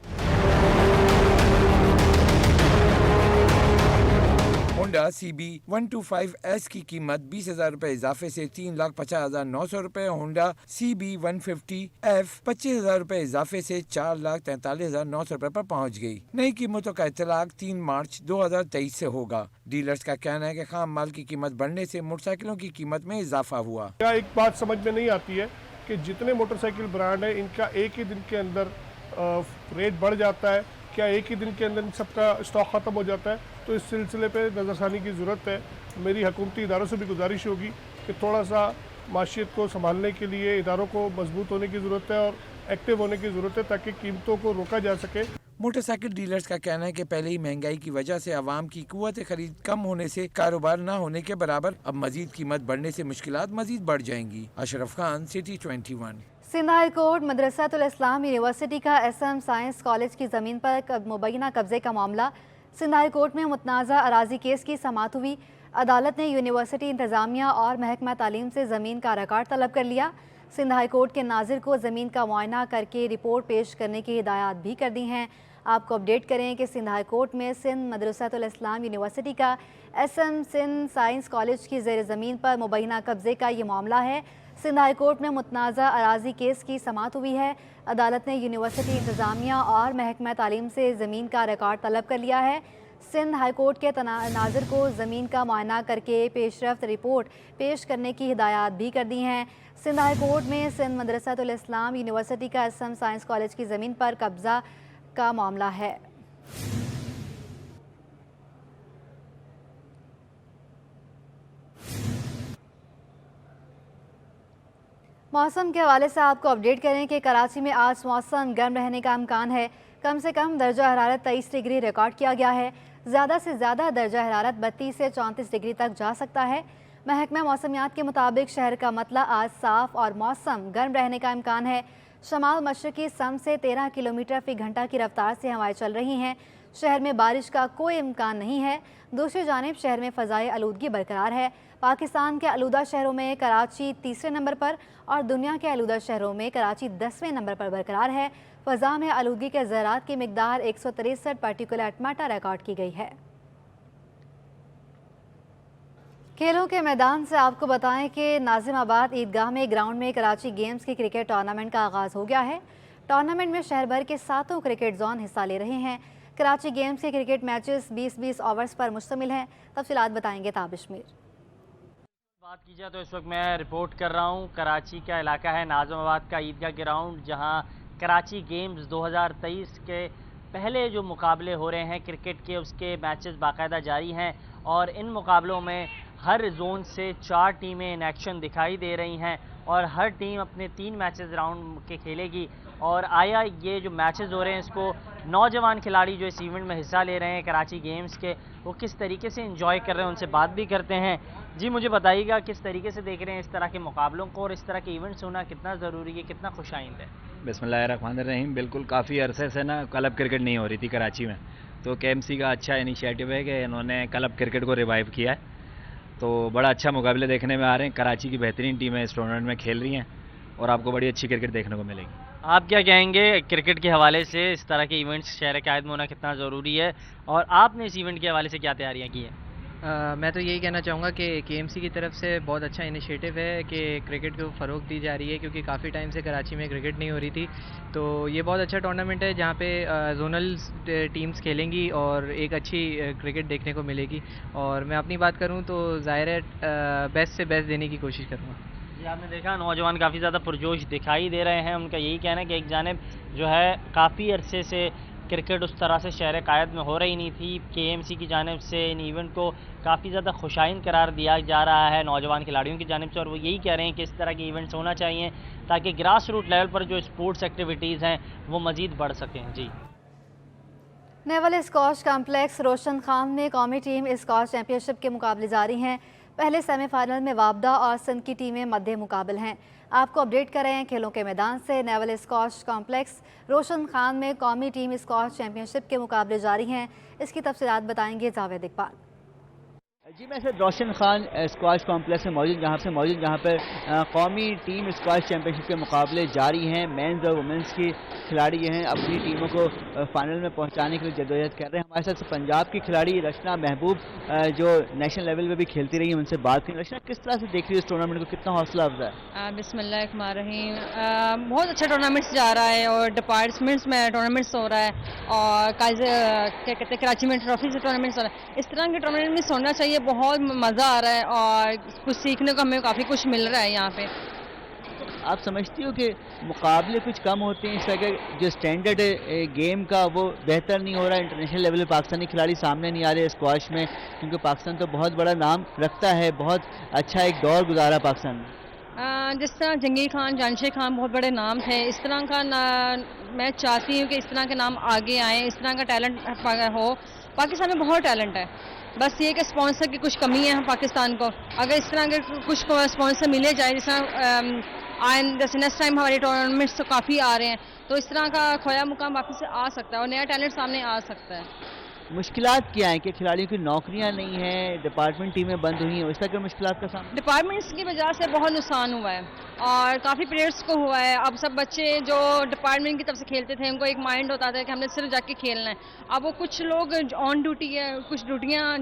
Speaker 4: होंडा CB 125S की कीमत 20,000 रुपये इजाफे से 3,50,900 रुपये, होंडा CB 150F 25,000 रुपये इजाफे से 4,43,900 रुपये पर पहुंच गई। नई कीमतों का इतलाक 3 मार्च 2023 से होगा। डीलर्स का कहना है कि खाम माल की कीमत बढ़ने से मोटरसाइकिलों की कीमत में इजाफा हुआ।
Speaker 15: क्या एक बात समझ में नहीं आती है कि जितने मोटरसाइकिल ब्रांड है इनका एक ही दिन के अंदर रेट बढ़ जाता है, क्या एक ही दिन के अंदर इन सबका स्टॉक ख़त्म हो जाता है? तो इस सिलसिले पे नज़रसानी की ज़रूरत है। मेरी हुकूमती इदारों से भी गुजारिश होगी कि थोड़ा सा माशियत को संभालने के लिए इदारों को मजबूत होने की ज़रूरत है और एक्टिव होने की ज़रूरत है ताकि कीमतों को रोका जा सके।
Speaker 4: मोटरसाइकिल डीलर्स का कहना है कि पहले ही महंगाई की वजह से आवाम की कुव्वत खरीद कम होने से कारोबार न होने के बराबर, अब मजीद कीमत बढ़ने से मुश्किलात मजीद बढ़ जाएंगी। Ashraf Khan, city 21।
Speaker 1: Sindh high court Madrasatul Islam university का SM साइंस कॉलेज की ज़मीन पर मुबैना कब्जे का मामला। सिंध हाई कोर्ट में मुतनाज़ा अराजी केस की समाअत हुई। अदालत ने यूनिवर्सिटी इंतज़ामिया और महकमा तालीम से ज़मीन का रिकॉर्ड तलब कर लिया। सिंध हाई कोर्ट के नाजिर को ज़मीन का मुआयना करके रिपोर्ट पेश करने की हिदायत भी कर दी हैं। आपको अपडेट करें कि सिंध हाई कोर्ट में सिंध मदरसातुल इस्लाम यूनिवर्सिटी का SM सिंध साइंस कॉलेज की ज़ेर ज़मीन पर मुबैना कब्जे का ये मामला है। सिंध हाई कोर्ट में मुतनाज़ा अराजी केस की समाअत हुई है। अदालत ने यूनिवर्सिटी इंतज़ामिया और महकमा तालीम से ज़मीन का रिकॉर्ड तलब कर लिया है। सिंध हाईकोर्ट के नाज़िर को ज़मीन का मुआयना करके पेशरफ्त रिपोर्ट पेश करने की हिदायत भी कर दी हैं। सिंध हाईकोर्ट में सिंध मदरसतुल इस्लाम यूनिवर्सिटी का SM साइंस कॉलेज की ज़मीन पर कब्ज़ा का मामला है। मौसम के हवाले से आपको अपडेट करें कि कराची में आज मौसम गर्म रहने का इम्कान है। कम से कम दर्जा हरारत 23 डिग्री रिकॉर्ड किया गया है। ज़्यादा से ज़्यादा दर्जा हरारत 32 से 34 डिग्री तक जा सकता है। महकमा मौसमियात के मुताबिक शहर का मतला आज साफ और मौसम गर्म रहने का इम्कान है। शमाल मशरकी सम से 13 किलोमीटर फी घंटा की रफ्तार से हवाएं चल रही हैं। शहर में बारिश का कोई इम्कान नहीं है। दूसरी जानिब शहर में फ़ज़ाई आलूदगी बरकरार है। पाकिस्तान के आलूदा शहरों में कराची तीसरे नंबर पर और दुनिया के आलूदा शहरों में कराची 10वें नंबर पर बरकरार है। फ़ज़ा में आलूदगी के ज़रात की मिकदार 163 पार्टिकुलेट मैटर रिकॉर्ड की गई है। खेलों के मैदान से आपको बताएं कि नाज़िमाबाद ईदगाह में ग्राउंड में कराची गेम्स की क्रिकेट टूर्नामेंट का आगाज़ हो गया है। टूर्नामेंट में शहर भर के 7 क्रिकेट जोन हिस्सा ले रहे हैं। कराची गेम्स के क्रिकेट मैचेस 20-20 ओवर्स पर मुश्तमिल हैं। तफसीलात बताएंगे ताबिश मीर।
Speaker 16: बात की जाए तो इस वक्त मैं रिपोर्ट कर रहा हूँ, कराची का इलाका है नाज़िमाबाद का ईदगाह ग्राउंड, जहाँ कराची गेम्स 2023 के पहले जो मुकाबले हो रहे हैं क्रिकेट के, उसके मैचेस बाकायदा जारी हैं और इन मुकाबलों में हर जोन से 4 टीमें इन एक्शन दिखाई दे रही हैं और हर टीम अपने 3 मैचेस राउंड के खेलेगी। और आया ये जो मैचेस हो रहे हैं इसको नौजवान खिलाड़ी जो इस इवेंट में हिस्सा ले रहे हैं कराची गेम्स के, वो किस तरीके से एंजॉय कर रहे हैं, उनसे बात भी करते हैं। जी मुझे बताइएगा किस तरीके से देख रहे हैं इस तरह के मुकाबलों को और इस तरह के इवेंट्स होना कितना ज़रूरी है, कितना खुशाइंद है?
Speaker 17: बिस्मिल्लाहिर्रहमानिर्रहीम। बिल्कुल काफ़ी अरसे से ना क्लब क्रिकेट नहीं हो रही थी कराची में, तो KMC का अच्छा इनिशिएटिव है कि इन्होंने क्लब क्रिकेट को रिवाइव किया है। तो बड़ा अच्छा मुकाबले देखने में आ रहे हैं। कराची की बेहतरीन टीमें इस टूर्नामेंट में खेल रही हैं और आपको बड़ी अच्छी क्रिकेट देखने को मिलेगी।
Speaker 16: आप क्या कहेंगे क्रिकेट के हवाले से, इस तरह के इवेंट्स शहर कायद में होना कितना ज़रूरी है और आपने इस इवेंट के हवाले से क्या तैयारियां की हैं?
Speaker 18: मैं तो यही कहना चाहूँगा कि KMC की तरफ से बहुत अच्छा इनिशिएटिव है कि क्रिकेट को फ़रोग दी जा रही है, क्योंकि काफ़ी टाइम से कराची में क्रिकेट नहीं हो रही थी। तो ये बहुत अच्छा टूर्नामेंट है जहाँ पे जोनल टीम्स खेलेंगी और एक अच्छी क्रिकेट देखने को मिलेगी। और मैं अपनी बात करूँ तो ज़ाहिर है बेस्ट से बेस्ट देने की कोशिश करूँगा।
Speaker 16: जी आपने देखा नौजवान काफ़ी ज़्यादा पुरजोश दिखाई दे रहे हैं। उनका यही कहना है कि एक जानिब जो है काफ़ी अरसे से क्रिकेट उस तरह से शहर कायद में हो रही नहीं थी। KMC की जानिब से इन इवेंट को काफ़ी ज़्यादा खुशाइन करार दिया जा रहा है नौजवान खिलाड़ियों की जानिब से और वो यही कह रहे हैं कि इस तरह के इवेंट्स होना चाहिए ताकि ग्रास रूट लेवल पर जो स्पोर्ट्स एक्टिविटीज़ हैं वो मज़ीद बढ़ सकें। जी
Speaker 1: नेवल स्कॉश कॉम्प्लेक्स रोशन खान में कौमी टीम स्कॉश चैम्पियनशिप के मुकाबले जारी हैं। पहले सेमीफाइनल में वापदा और सिंध की टीमें मध्य मुकाबल हैं। आपको अपडेट कर रहे हैं खेलों के मैदान से। नेवल स्कॉश कॉम्प्लेक्स रोशन खान में कौमी टीम स्कॉश चैम्पियनशिप के मुकाबले जारी हैं। इसकी तफसीलात बताएंगे जावेद इकबाल।
Speaker 19: जी मैं सर रोशन खान स्क्वाश कॉम्प्लेक्स में मौजूद जहाँ पर कौमी टीम स्क्वाश चैम्पियनशिप के मुकाबले जारी हैं। मेंस और वुमेंस की खिलाड़ी हैं अपनी टीमों को फाइनल में पहुंचाने के लिए जद्दोजहद कर रहे हैं। हमारे साथ पंजाब की खिलाड़ी रचना महबूब जो नेशनल लेवल पे भी खेलती रही है, उनसे बात करें। रचना किस तरह से देख रही है इस टूर्नामेंट को, कितना हौसला अफजा है?
Speaker 20: बिस्मिल्लाहिर्रहमानिर्रहीम। बहुत अच्छा टूर्नामेंट्स जा रहा है और डिपार्टमेंट्स में टूर्नामेंट्स हो रहा है और क्या कहते हैं कराची में ट्रॉफी से टूर्नामेंट्स हो रहा है। इस तरह के टूर्नामेंट में होना चाहिए। बहुत मज़ा आ रहा है और कुछ सीखने को हमें काफ़ी कुछ मिल रहा है यहाँ पे।
Speaker 19: आप समझती हो कि मुकाबले कुछ कम होते हैं, इस तरह के जो स्टैंडर्ड गेम का वो बेहतर नहीं हो रहा है? इंटरनेशनल लेवल पे पाकिस्तानी खिलाड़ी सामने नहीं आ रहे स्क्वाश में, क्योंकि पाकिस्तान तो बहुत बड़ा नाम रखता है, बहुत अच्छा एक दौर गुजारा पाकिस्तान में।
Speaker 20: जिस तरह जंगीर खान, जानशे खान बहुत बड़े नाम थे, इस तरह का मैं चाहती हूँ कि इस तरह के नाम आगे आएँ, इस तरह का टैलेंट हो। पाकिस्तान में बहुत टैलेंट है, बस ये कि स्पॉन्सर की कुछ कमी है पाकिस्तान को। अगर इस तरह के कुछ स्पॉन्सर मिले जाए, जिस तरह जैसे नेक्स्ट टाइम हमारे टूर्नामेंट्स तो काफ़ी आ रहे हैं, तो इस तरह का खोया मुकाम वापस से आ सकता है और नया टैलेंट सामने आ सकता है।
Speaker 19: मुश्किलात क्या है कि खिलाड़ियों की नौकरियां नहीं हैं, डिपार्टमेंट टीमें बंद हुई हैं, इस तरह की मुश्किलात का सामना?
Speaker 20: डिपार्टमेंट्स की वजह से बहुत नुकसान हुआ है और काफ़ी प्लेयर्स को हुआ है। अब सब बच्चे जो डिपार्टमेंट की तरफ से खेलते थे, उनको एक माइंड होता था कि हमने सिर्फ जाके खेलना है। अब वो कुछ लोग ऑन ड्यूटी है, कुछ ड्यूटियाँ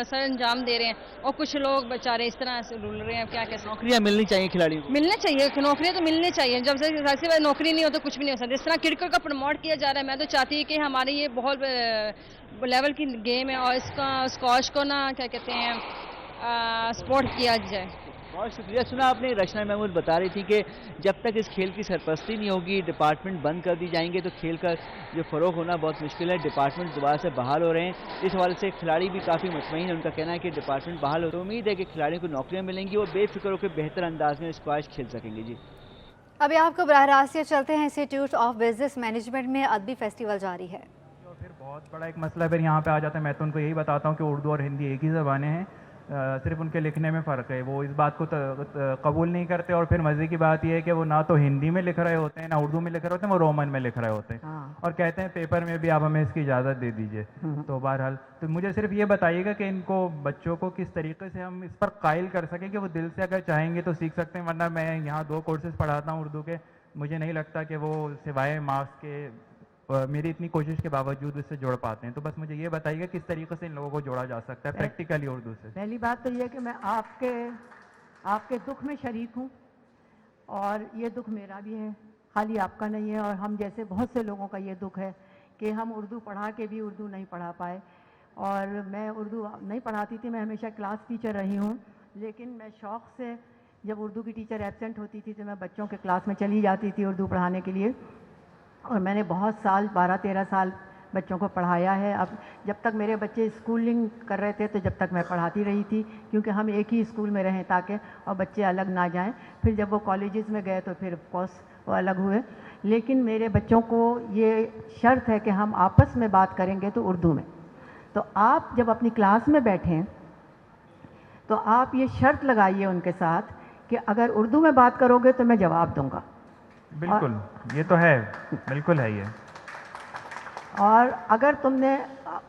Speaker 20: सर अंजाम दे रहे हैं और कुछ लोग बेचारे इस तरह से रुल रहे हैं। क्या कैसे
Speaker 19: नौकरियाँ मिलनी चाहिए खिलाड़ियों को?
Speaker 20: मिलना चाहिए, नौकरियाँ तो मिलनी चाहिए। जब से नौकरी नहीं हो तो कुछ भी नहीं हो सकता। जिस तरह क्रिकेट का प्रमोट किया जा रहा है, मैं तो चाहती हूँ कि हमारी ये बहुत लेवल की गेम है और इसका स्क्वाश को ना क्या कहते हैं सपोर्ट किया जाए।
Speaker 19: बहुत शुक्रिया। सुना आपने, रचना महमूद बता रही थी कि जब तक इस खेल की सरपरस्ती नहीं होगी, डिपार्टमेंट बंद कर दी जाएंगे तो खेल का जो फ़रोग होना बहुत मुश्किल है। डिपार्टमेंट दोबारा से बहाल हो रहे हैं, इस हवाले से खिलाड़ी भी काफ़ी मुतमईन है। उनका कहना है कि डिपार्टमेंट बहाल हो तो उम्मीद है कि खिलाड़ियों को नौकरियाँ मिलेंगी और बेफिक्र होकर बेहतर अंदाज में स्क्वाश खेल सकेंगे। जी
Speaker 1: अभी आपको बराह रास्त ये चलते हैं, इंस्टीट्यूट ऑफ बिजनेस मैनेजमेंट में अदबी फेस्टिवल जारी है।
Speaker 21: फिर बहुत बड़ा एक मसला फिर यहाँ पे आ जाता है। मैं तो उनको यही बताता हूँ कि उर्दू और हिंदी एक ही ज़बानें हैं, सिर्फ उनके लिखने में फ़र्क है। वो इस बात को कबूल नहीं करते और फिर मज़े की बात यह है कि वो ना तो हिंदी में लिख रहे होते हैं ना उर्दू में लिख रहे होते हैं, वो रोमन में लिख रहे होते हैं और कहते हैं पेपर में भी आप हमें इसकी इजाज़त दे दीजिए। तो बहरहाल तो मुझे सिर्फ ये बताइएगा कि इनको बच्चों को किस तरीके से हम इस पर कायल कर सकें कि वो दिल से अगर चाहेंगे तो सीख सकते हैं, वरना मैं यहाँ 2 कोर्सेज़ पढ़ाता हूँ उर्दू के, मुझे नहीं लगता कि वो सिवाय मार्क्स के मेरी इतनी कोशिश के बावजूद इससे जोड़ पाते हैं। तो बस मुझे ये बताइएगा किस तरीके से इन लोगों को जोड़ा जा सकता है प्रैक्टिकली उर्दू से।
Speaker 22: पहली बात तो ये कि मैं आपके दुख में शरीक हूँ और ये दुख मेरा भी है, खाली आपका नहीं है। और हम जैसे बहुत से लोगों का ये दुख है कि हम उर्दू पढ़ा के भी उर्दू नहीं पढ़ा पाए। और मैं उर्दू नहीं पढ़ाती थी, मैं हमेशा क्लास टीचर रही हूँ, लेकिन मैं शौक़ से जब उर्दू की टीचर एब्सेंट होती थी तो मैं बच्चों के क्लास में चली जाती थी उर्दू पढ़ाने के लिए। और मैंने बहुत साल 12-13 साल बच्चों को पढ़ाया है। अब जब तक मेरे बच्चे स्कूलिंग कर रहे थे तो जब तक मैं पढ़ाती रही थी, क्योंकि हम एक ही स्कूल में रहें ताकि और बच्चे अलग ना जाएं। फिर जब वो कॉलेजेस में गए तो फिर ऑफ कोर्स वो अलग हुए, लेकिन मेरे बच्चों को ये शर्त है कि हम आपस में बात करेंगे तो उर्दू में। तो आप जब अपनी क्लास में बैठें तो आप ये शर्त लगाइए उनके साथ कि अगर उर्दू में बात करोगे तो मैं जवाब दूंगा।
Speaker 21: बिल्कुल, ये तो है, बिल्कुल है ये।
Speaker 22: और अगर तुमने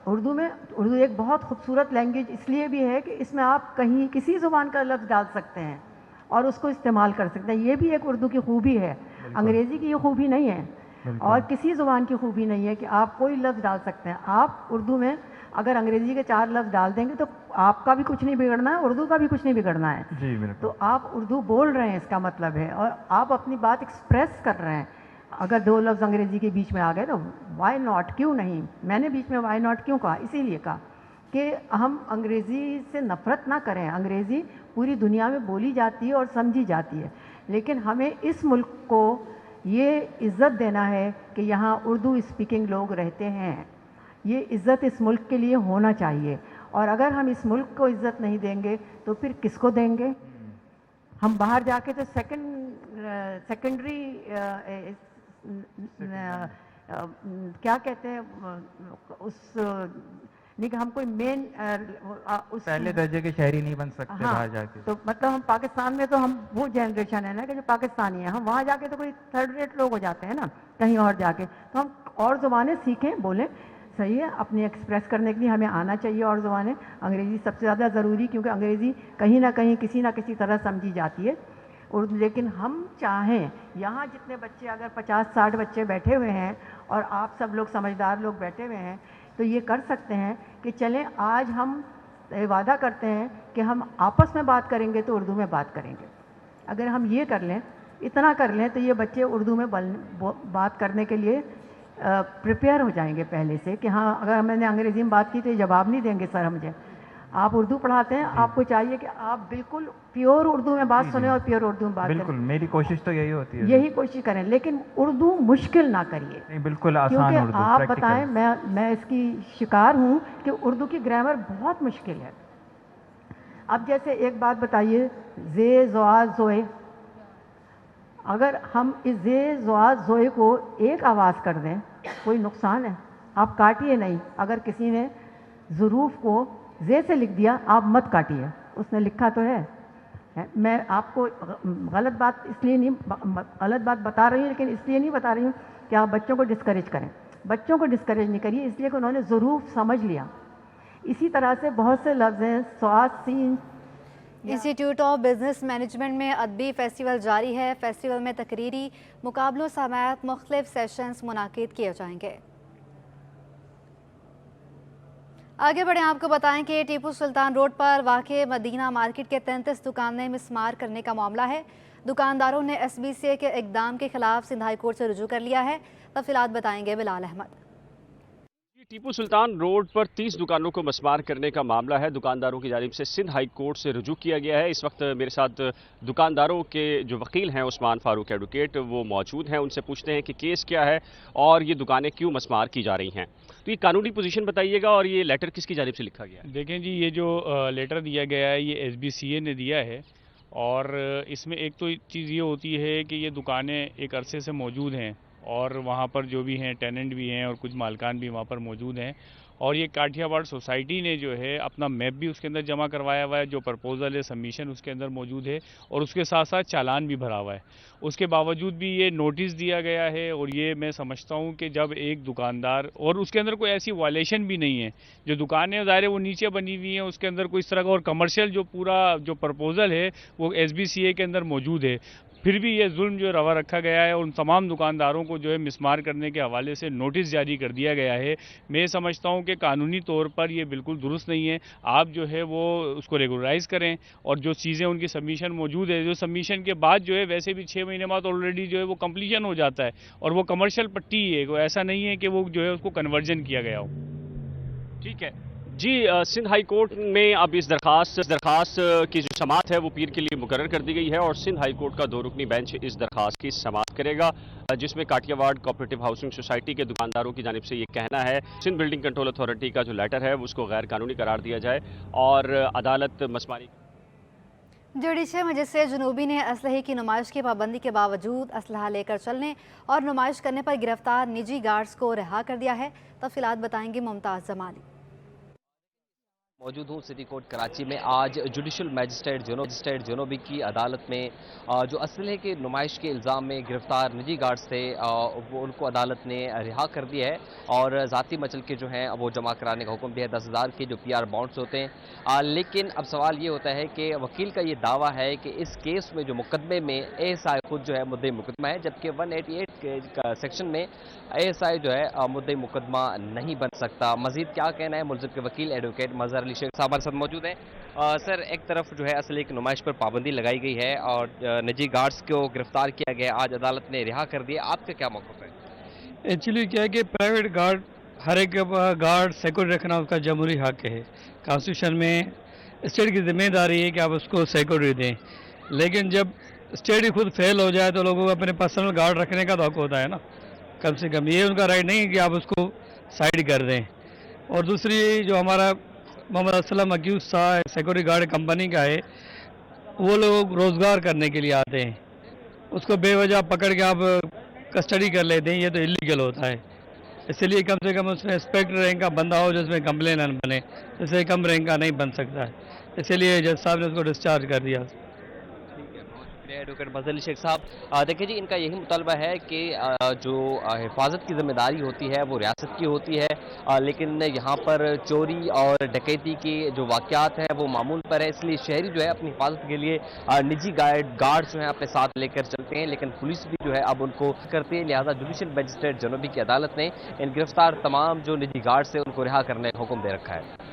Speaker 22: उर्दू एक बहुत खूबसूरत लैंग्वेज इसलिए भी है कि इसमें आप कहीं किसी ज़ुबान का लफ्ज़ डाल सकते हैं और उसको इस्तेमाल कर सकते हैं। ये भी एक उर्दू की खूबी है, अंग्रेज़ी की ये खूबी नहीं है और किसी ज़ुबान की खूबी नहीं है कि आप कोई लफ्ज़ डाल सकते हैं। आप उर्दू में अगर अंग्रेज़ी के 4 लफ्ज़ डाल देंगे तो आपका भी कुछ नहीं बिगड़ना है, उर्दू का भी कुछ नहीं बिगड़ना है।
Speaker 21: जी बिल्कुल।
Speaker 22: तो आप उर्दू बोल रहे हैं इसका मतलब है, और आप अपनी बात एक्सप्रेस कर रहे हैं। अगर 2 लफ्ज़ अंग्रेज़ी के बीच में आ गए तो वाई नॉट, क्यों नहीं। मैंने बीच में वाई नॉट क्यों कहा, इसीलिए कहा कि हम अंग्रेज़ी से नफ़रत ना करें। अंग्रेज़ी पूरी दुनिया में बोली जाती है और समझी जाती है, लेकिन हमें इस मुल्क को ये इज़्ज़त देना है कि यहाँ उर्दू स्पीकिंग लोग रहते हैं। ये इज़्ज़त इस मुल्क के लिए होना चाहिए, और अगर हम इस मुल्क को इज़्ज़त नहीं देंगे तो फिर किसको देंगे। हम बाहर जाके तो सेकेंडरी क्या कहते हैं उस नहीं कि हम कोई मेन उस
Speaker 21: पहले दर्जे के शहरी नहीं बन सकते।
Speaker 22: हाँ,
Speaker 21: बाहर जाके
Speaker 22: तो मतलब हम पाकिस्तान में तो हम वो जनरेशन है ना कि जो पाकिस्तानी है, हम वहाँ जाके तो कोई 3rd रेट लोग हो जाते हैं ना कहीं और जाके। तो हम और ज़ुबानें सीखें, बोलें, सही है, अपनी एक्सप्रेस करने के लिए हमें आना चाहिए और ज़ुबानें। अंग्रेज़ी सबसे ज़्यादा ज़रूरी, क्योंकि अंग्रेज़ी कहीं ना कहीं किसी ना किसी तरह समझी जाती है उर्दू। लेकिन हम चाहें, यहाँ जितने बच्चे अगर 50-60 बच्चे बैठे हुए हैं और आप सब लोग समझदार लोग बैठे हुए हैं, तो ये कर सकते हैं कि चलें आज हम वादा करते हैं कि हम आपस में बात करेंगे तो उर्दू में बात करेंगे। अगर हम ये कर लें, इतना कर लें, तो ये बच्चे उर्दू में बात करने के लिए प्रिपेयर हो जाएंगे पहले से कि हाँ, अगर मैंने अंग्रेज़ी में बात की तो ये जवाब नहीं देंगे सर मुझे। आप उर्दू पढ़ाते हैं, आपको चाहिए कि आप बिल्कुल प्योर उर्दू में बात सुने और प्योर उर्दू में बात करें।
Speaker 21: बिल्कुल, मेरी कोशिश तो यही होती है,
Speaker 22: यही कोशिश करें, लेकिन उर्दू मुश्किल ना करिए।
Speaker 21: नहीं, बिल्कुल आसान
Speaker 22: क्योंकि
Speaker 21: उर्दू,
Speaker 22: आप
Speaker 21: practical।
Speaker 22: बताएं, मैं इसकी शिकार हूँ कि उर्दू की ग्रामर बहुत मुश्किल है। अब जैसे एक बात बताइए, जे ज़ोआ ज़ोए, अगर हम इस जे ज़ोआ ज़ोए को एक आवाज़ कर दें कोई नुकसान है? आप काटिए नहीं। अगर किसी ने ज़ुरूफ़ को जे से लिख दिया, आप मत काटिए, उसने लिखा तो है। मैं आपको गलत बात इसलिए नहीं, गलत बात बता रही हूँ, लेकिन इसलिए नहीं बता रही हूँ कि आप बच्चों को डिस्करेज करें। बच्चों को डिस्करेज नहीं करिए, इसलिए कि उन्होंने ज़ुरूफ़ समझ लिया। इसी तरह से बहुत से लफ्ज़ हैं, स्वाद, सीन।
Speaker 1: इंस्टीट्यूट ऑफ बिजनेस मैनेजमेंट में अदबी फेस्टिवल जारी है। फेस्टिवल में तकरीरी मुकाबलों समेत मुख्तलिफ सेशंस मुनाकिद किए जाएंगे। आगे बढ़ें, आपको बताएं कि टीपू सुल्तान रोड पर वाक़े मदीना मार्केट के 33 दुकानें मिसमार करने का मामला है। दुकानदारों ने SBCA के इक़दाम के खिलाफ सिंध हाई कोर्ट से रुजू कर लिया है। तफसीलात बताएंगे बिलाल अहमद।
Speaker 2: ٹیپو سلطان روڈ پر 30 دکانوں کو مسمار کرنے کا معاملہ ہے. دکانداروں کی جانب سے سندھ ہائی کورٹ سے رجوع کیا گیا ہے. اس وقت میرے ساتھ دکانداروں کے جو وکیل ہیں عثمان فاروق ایڈوکیٹ وہ موجود ہیں. ان سے پوچھتے ہیں کہ کیس کیا ہے اور یہ دکانیں کیوں مسمار کی جا رہی ہیں. تو یہ قانونی پوزیشن بتائیے گا اور یہ لیٹر کس کی جانب سے لکھا گیا ہے؟
Speaker 3: دیکھیں جی، یہ جو لیٹر دیا گیا ہے یہ SBCA نے دیا ہے، اور اس میں ایک تو چیز یہ ہوتی ہے کہ یہ دکانیں ایک عرصے سے موجود ہیں اور وہاں پر جو بھی ہیں ٹیننٹ بھی ہیں اور کچھ مالکان بھی وہاں پر موجود ہیں، اور یہ کاٹھیا واڑ سوسائٹی نے جو ہے اپنا میپ بھی اس کے اندر جمع کروایا ہوا ہے، جو پرپوزل ہے سبمیشن اس کے اندر موجود ہے، اور اس کے ساتھ ساتھ چالان بھی بھرا ہوا ہے. اس کے باوجود بھی یہ نوٹس دیا گیا ہے، اور یہ میں سمجھتا ہوں کہ جب ایک دکاندار، اور اس کے اندر کوئی ایسی وائلیشن بھی نہیں ہے، جو دکانیں ظاہر ہے وہ نیچے بنی ہوئی ہیں، اس کے اندر کوئی اس طرح کا، اور کمرشل جو پورا جو پرپوزل ہے وہ SBCA کے اندر موجود ہے، پھر بھی یہ ظلم جو روا رکھا گیا ہے. ان تمام دکانداروں کو جو ہے مسمار کرنے کے حوالے سے نوٹس جاری کر دیا گیا ہے. میں سمجھتا ہوں کہ قانونی طور پر یہ بالکل درست نہیں ہے. آپ جو ہے وہ اس کو ریگولرائز کریں، اور جو چیزیں ان کی سبمیشن موجود ہے، جو سبمیشن کے بعد جو ہے ویسے بھی 6 مہینے بعد آلریڈی جو ہے وہ کمپلیشن ہو جاتا ہے، اور وہ کمرشل پٹی ہے، ایسا نہیں ہے کہ وہ جو ہے اس کو کنورژن کیا گیا ہو.
Speaker 2: ٹھیک ہے جی. سندھ ہائی کورٹ میں اب اس درخواست کی جو سماعت ہے وہ پیر کے لیے مقرر کر دی گئی ہے، اور سندھ ہائی کورٹ کا 2 رکنی بینچ اس درخواست کی سماعت کرے گا، جس میں کاٹھیا واڑ کوآپریٹو ہاؤسنگ سوسائٹی کے دکانداروں کی جانب سے یہ کہنا ہے سندھ بلڈنگ کنٹرول اتھارٹی کا جو لیٹر ہے اس کو غیر قانونی قرار دیا جائے اور عدالت مسماری.
Speaker 1: جوڈیشل مجسٹریٹ جنوبی نے اسلحے کی نمائش کی پابندی کے باوجود اسلحہ لے کر چلنے اور نمائش کرنے پر گرفتار نجی گارڈز کو رہا کر دیا ہے. تفصیلات بتائیں گے ممتاز جمالی.
Speaker 23: موجود ہوں سٹی کورٹ کراچی میں. آج جوڈیشل مجسٹریٹ جنوبی کی عدالت میں جو اسلحے کی نمائش کے الزام میں گرفتار نجی گارڈز تھے وہ ان کو عدالت نے رہا کر دیا ہے، اور ذاتی مچل کے جو ہیں وہ جمع کرانے کا حکم دیا ہے. 10,000 کے جو PR بانڈز ہوتے ہیں. لیکن اب سوال یہ ہوتا ہے کہ وکیل کا یہ دعویٰ ہے کہ اس کیس میں جو مقدمے میں ASI خود جو ہے مدعی مقدمہ ہے، جبکہ 188 کا سیکشن میں ASI جو ہے مدعی مقدمہ نہیں بن سکتا. مزید کیا کہنا ہے ملزم کے وکیل ایڈوکیٹ مظہر علی شیخ صاحب ہمارے ساتھ موجود ہیں. سر، ایک طرف جو ہے اسلحے کی نمائش پر پابندی لگائی گئی ہے اور نجی گارڈز کو گرفتار کیا گیا، آج عدالت نے رہا کر دیا، آپ کا کیا موقف ہے؟
Speaker 24: ایکچولی کیا ہے کہ پرائیویٹ گارڈ، ہر ایک گارڈ سیکورٹی رکھنا اس کا جمہوری حق ہے. کانسٹیٹیوشن میں اسٹیٹ کی ذمہ داری ہے کہ آپ اس کو سیکورٹی دیں، لیکن جب اسٹیٹ ہی خود فیل ہو جائے تو لوگوں کو اپنے پرسنل گارڈ رکھنے کا تو حق ہوتا ہے نا. کم سے کم یہ ان کا رائٹ نہیں ہے کہ آپ اس کو سائڈ کر دیں. اور دوسری جو ہمارا محمد اسلم اکیوز تھا، سیکورٹی گارڈ کمپنی کا ہے، وہ لوگ روزگار کرنے کے لیے آتے ہیں، اس کو بے وجہ پکڑ کے آپ کسٹڈی کر لیتے ہیں، یہ تو اللیگل ہوتا ہے. اس لیے کم سے کم اس میں انسپیکٹر رینک کا بندہ ہو جس میں کمپلین بنے، اس سے کم رینک کا نہیں بن سکتا ہے. اس لیے جج صاحب نے اس کو ڈسچارج کر دیا.
Speaker 23: ایڈوکیٹ مظہر علی شیخ صاحب، دیکھیں جی، ان کا یہی مطالبہ ہے کہ جو حفاظت کی ذمہ داری ہوتی ہے وہ ریاست کی ہوتی ہے، لیکن یہاں پر چوری اور ڈکیتی کے جو واقعات ہیں وہ معمول پر ہے. اس لیے شہری جو ہے اپنی حفاظت کے لیے نجی گارڈز جو ہیں اپنے ساتھ لے کر چلتے ہیں، لیکن پولیس بھی جو ہے اب ان کو کرتی ہے. لہٰذا جوڈیشل مجسٹریٹ جنوبی کی عدالت نے ان گرفتار تمام جو نجی گارڈز ہیں ان کو رہا کرنے کا حکم دے رکھا ہے.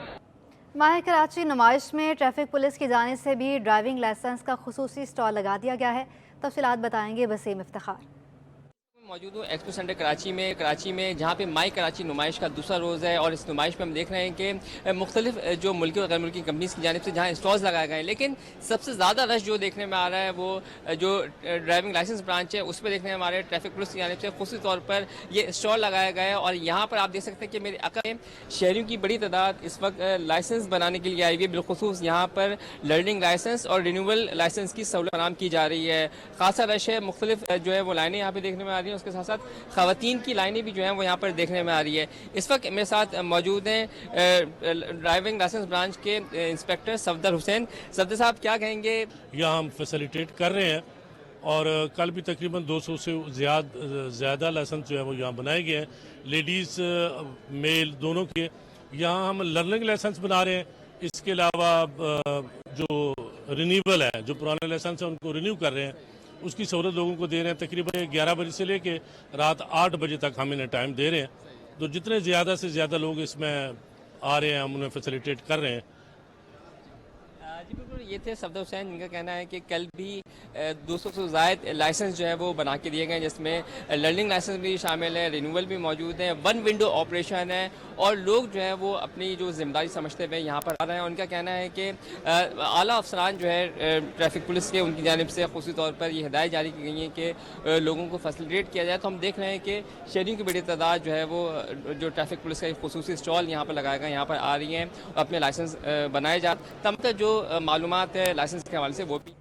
Speaker 1: ماہ کراچی نمائش میں ٹریفک پولیس کی جانب سے بھی ڈرائیونگ لائسنس کا خصوصی اسٹال لگا دیا گیا ہے. تفصیلات بتائیں گے وسیم افتخار.
Speaker 25: موجود ہوں ایکسپو سینٹر کراچی میں جہاں پہ مائی کراچی نمائش کا دوسرا روز ہے، اور اس نمائش میں ہم دیکھ رہے ہیں کہ مختلف جو ملکی اور غیر ملکی کمپنیز کی جانب سے جہاں اسٹالز لگائے گئے ہیں، لیکن سب سے زیادہ رش جو دیکھنے میں آ رہا ہے وہ جو ڈرائیونگ لائسنس برانچ ہے اس پہ دیکھنے میں ہمارے ٹریفک پولیس کی جانب سے خصوصی طور پر یہ اسٹال لگایا گیا ہے. اور یہاں پر آپ دیکھ سکتے ہیں کہ میرے عقب شہریوں کی بڑی تعداد اس وقت لائسنس بنانے کے لیے آئی ہوئی ہے. بالخصوص یہاں پر لرننگ لائسنس اور رینیول لائسنس کی سہولت فراہم کی جا رہی ہے. خاصا رش ہے، مختلف جو ہے وہ لائنیں یہاں پہ دیکھنے میں آ رہی ہیں. اس کے ساتھ ساتھ خواتین کی لائنیں بھی جو ہیں وہ یہاں پر دیکھنے میں آ رہی ہے. اس وقت میرے ساتھ موجود ہیں ڈرائیونگ لائسنس برانچ کے انسپیکٹر صفدر حسین. صفدر صاحب، کیا کہیں گے؟
Speaker 26: یہاں ہم فیسیلیٹیٹ کر رہے ہیں، اور کل بھی تقریباً 200 سے زیادہ لائسنس جو ہے وہ یہاں بنائے گئے ہیں، لیڈیز میل دونوں کے. یہاں ہم لرننگ لائسنس بنا رہے ہیں. اس کے علاوہ جو رینیول ہے، جو پرانے لائسنس ہیں ان کو رینیو کر رہے ہیں، اس کی سہولت لوگوں کو دے رہے ہیں. تقریباً 11 بجے سے لے کے رات 8 بجے تک ہم انہیں ٹائم دے رہے ہیں. تو جتنے زیادہ سے زیادہ لوگ اس میں آ رہے ہیں ہم انہیں فیسیلیٹیٹ کر رہے ہیں.
Speaker 25: جی بالکل، یہ تھے صفدر حسین، جن کا کہنا ہے کہ کل بھی 200 سے زائد لائسنس جو ہے وہ بنا کے دیے گئے ہیں، جس میں لرننگ لائسنس بھی شامل ہے، رینیول بھی موجود ہے، 1 ونڈو آپریشن ہے، اور لوگ جو ہے وہ اپنی جو ذمہ داری سمجھتے ہوئے یہاں پر آ رہے ہیں. ان کا کہنا ہے کہ اعلیٰ افسران جو ہے ٹریفک پولیس کے ان کی جانب سے خصوصی طور پر یہ ہدایت جاری کی گئی ہیں کہ لوگوں کو فیسیلیٹیٹ کیا جائے. تو ہم دیکھ رہے ہیں کہ شہریوں کی بڑی تعداد جو ہے وہ جو ٹریفک پولیس کا خصوصی اسٹال یہاں پر لگایا گیا یہاں پر آ رہی ہیں, اپنے لائسنس بنائے جاتے. تمام جو معلومات ہے لائسنس کے حوالے سے وہ بھی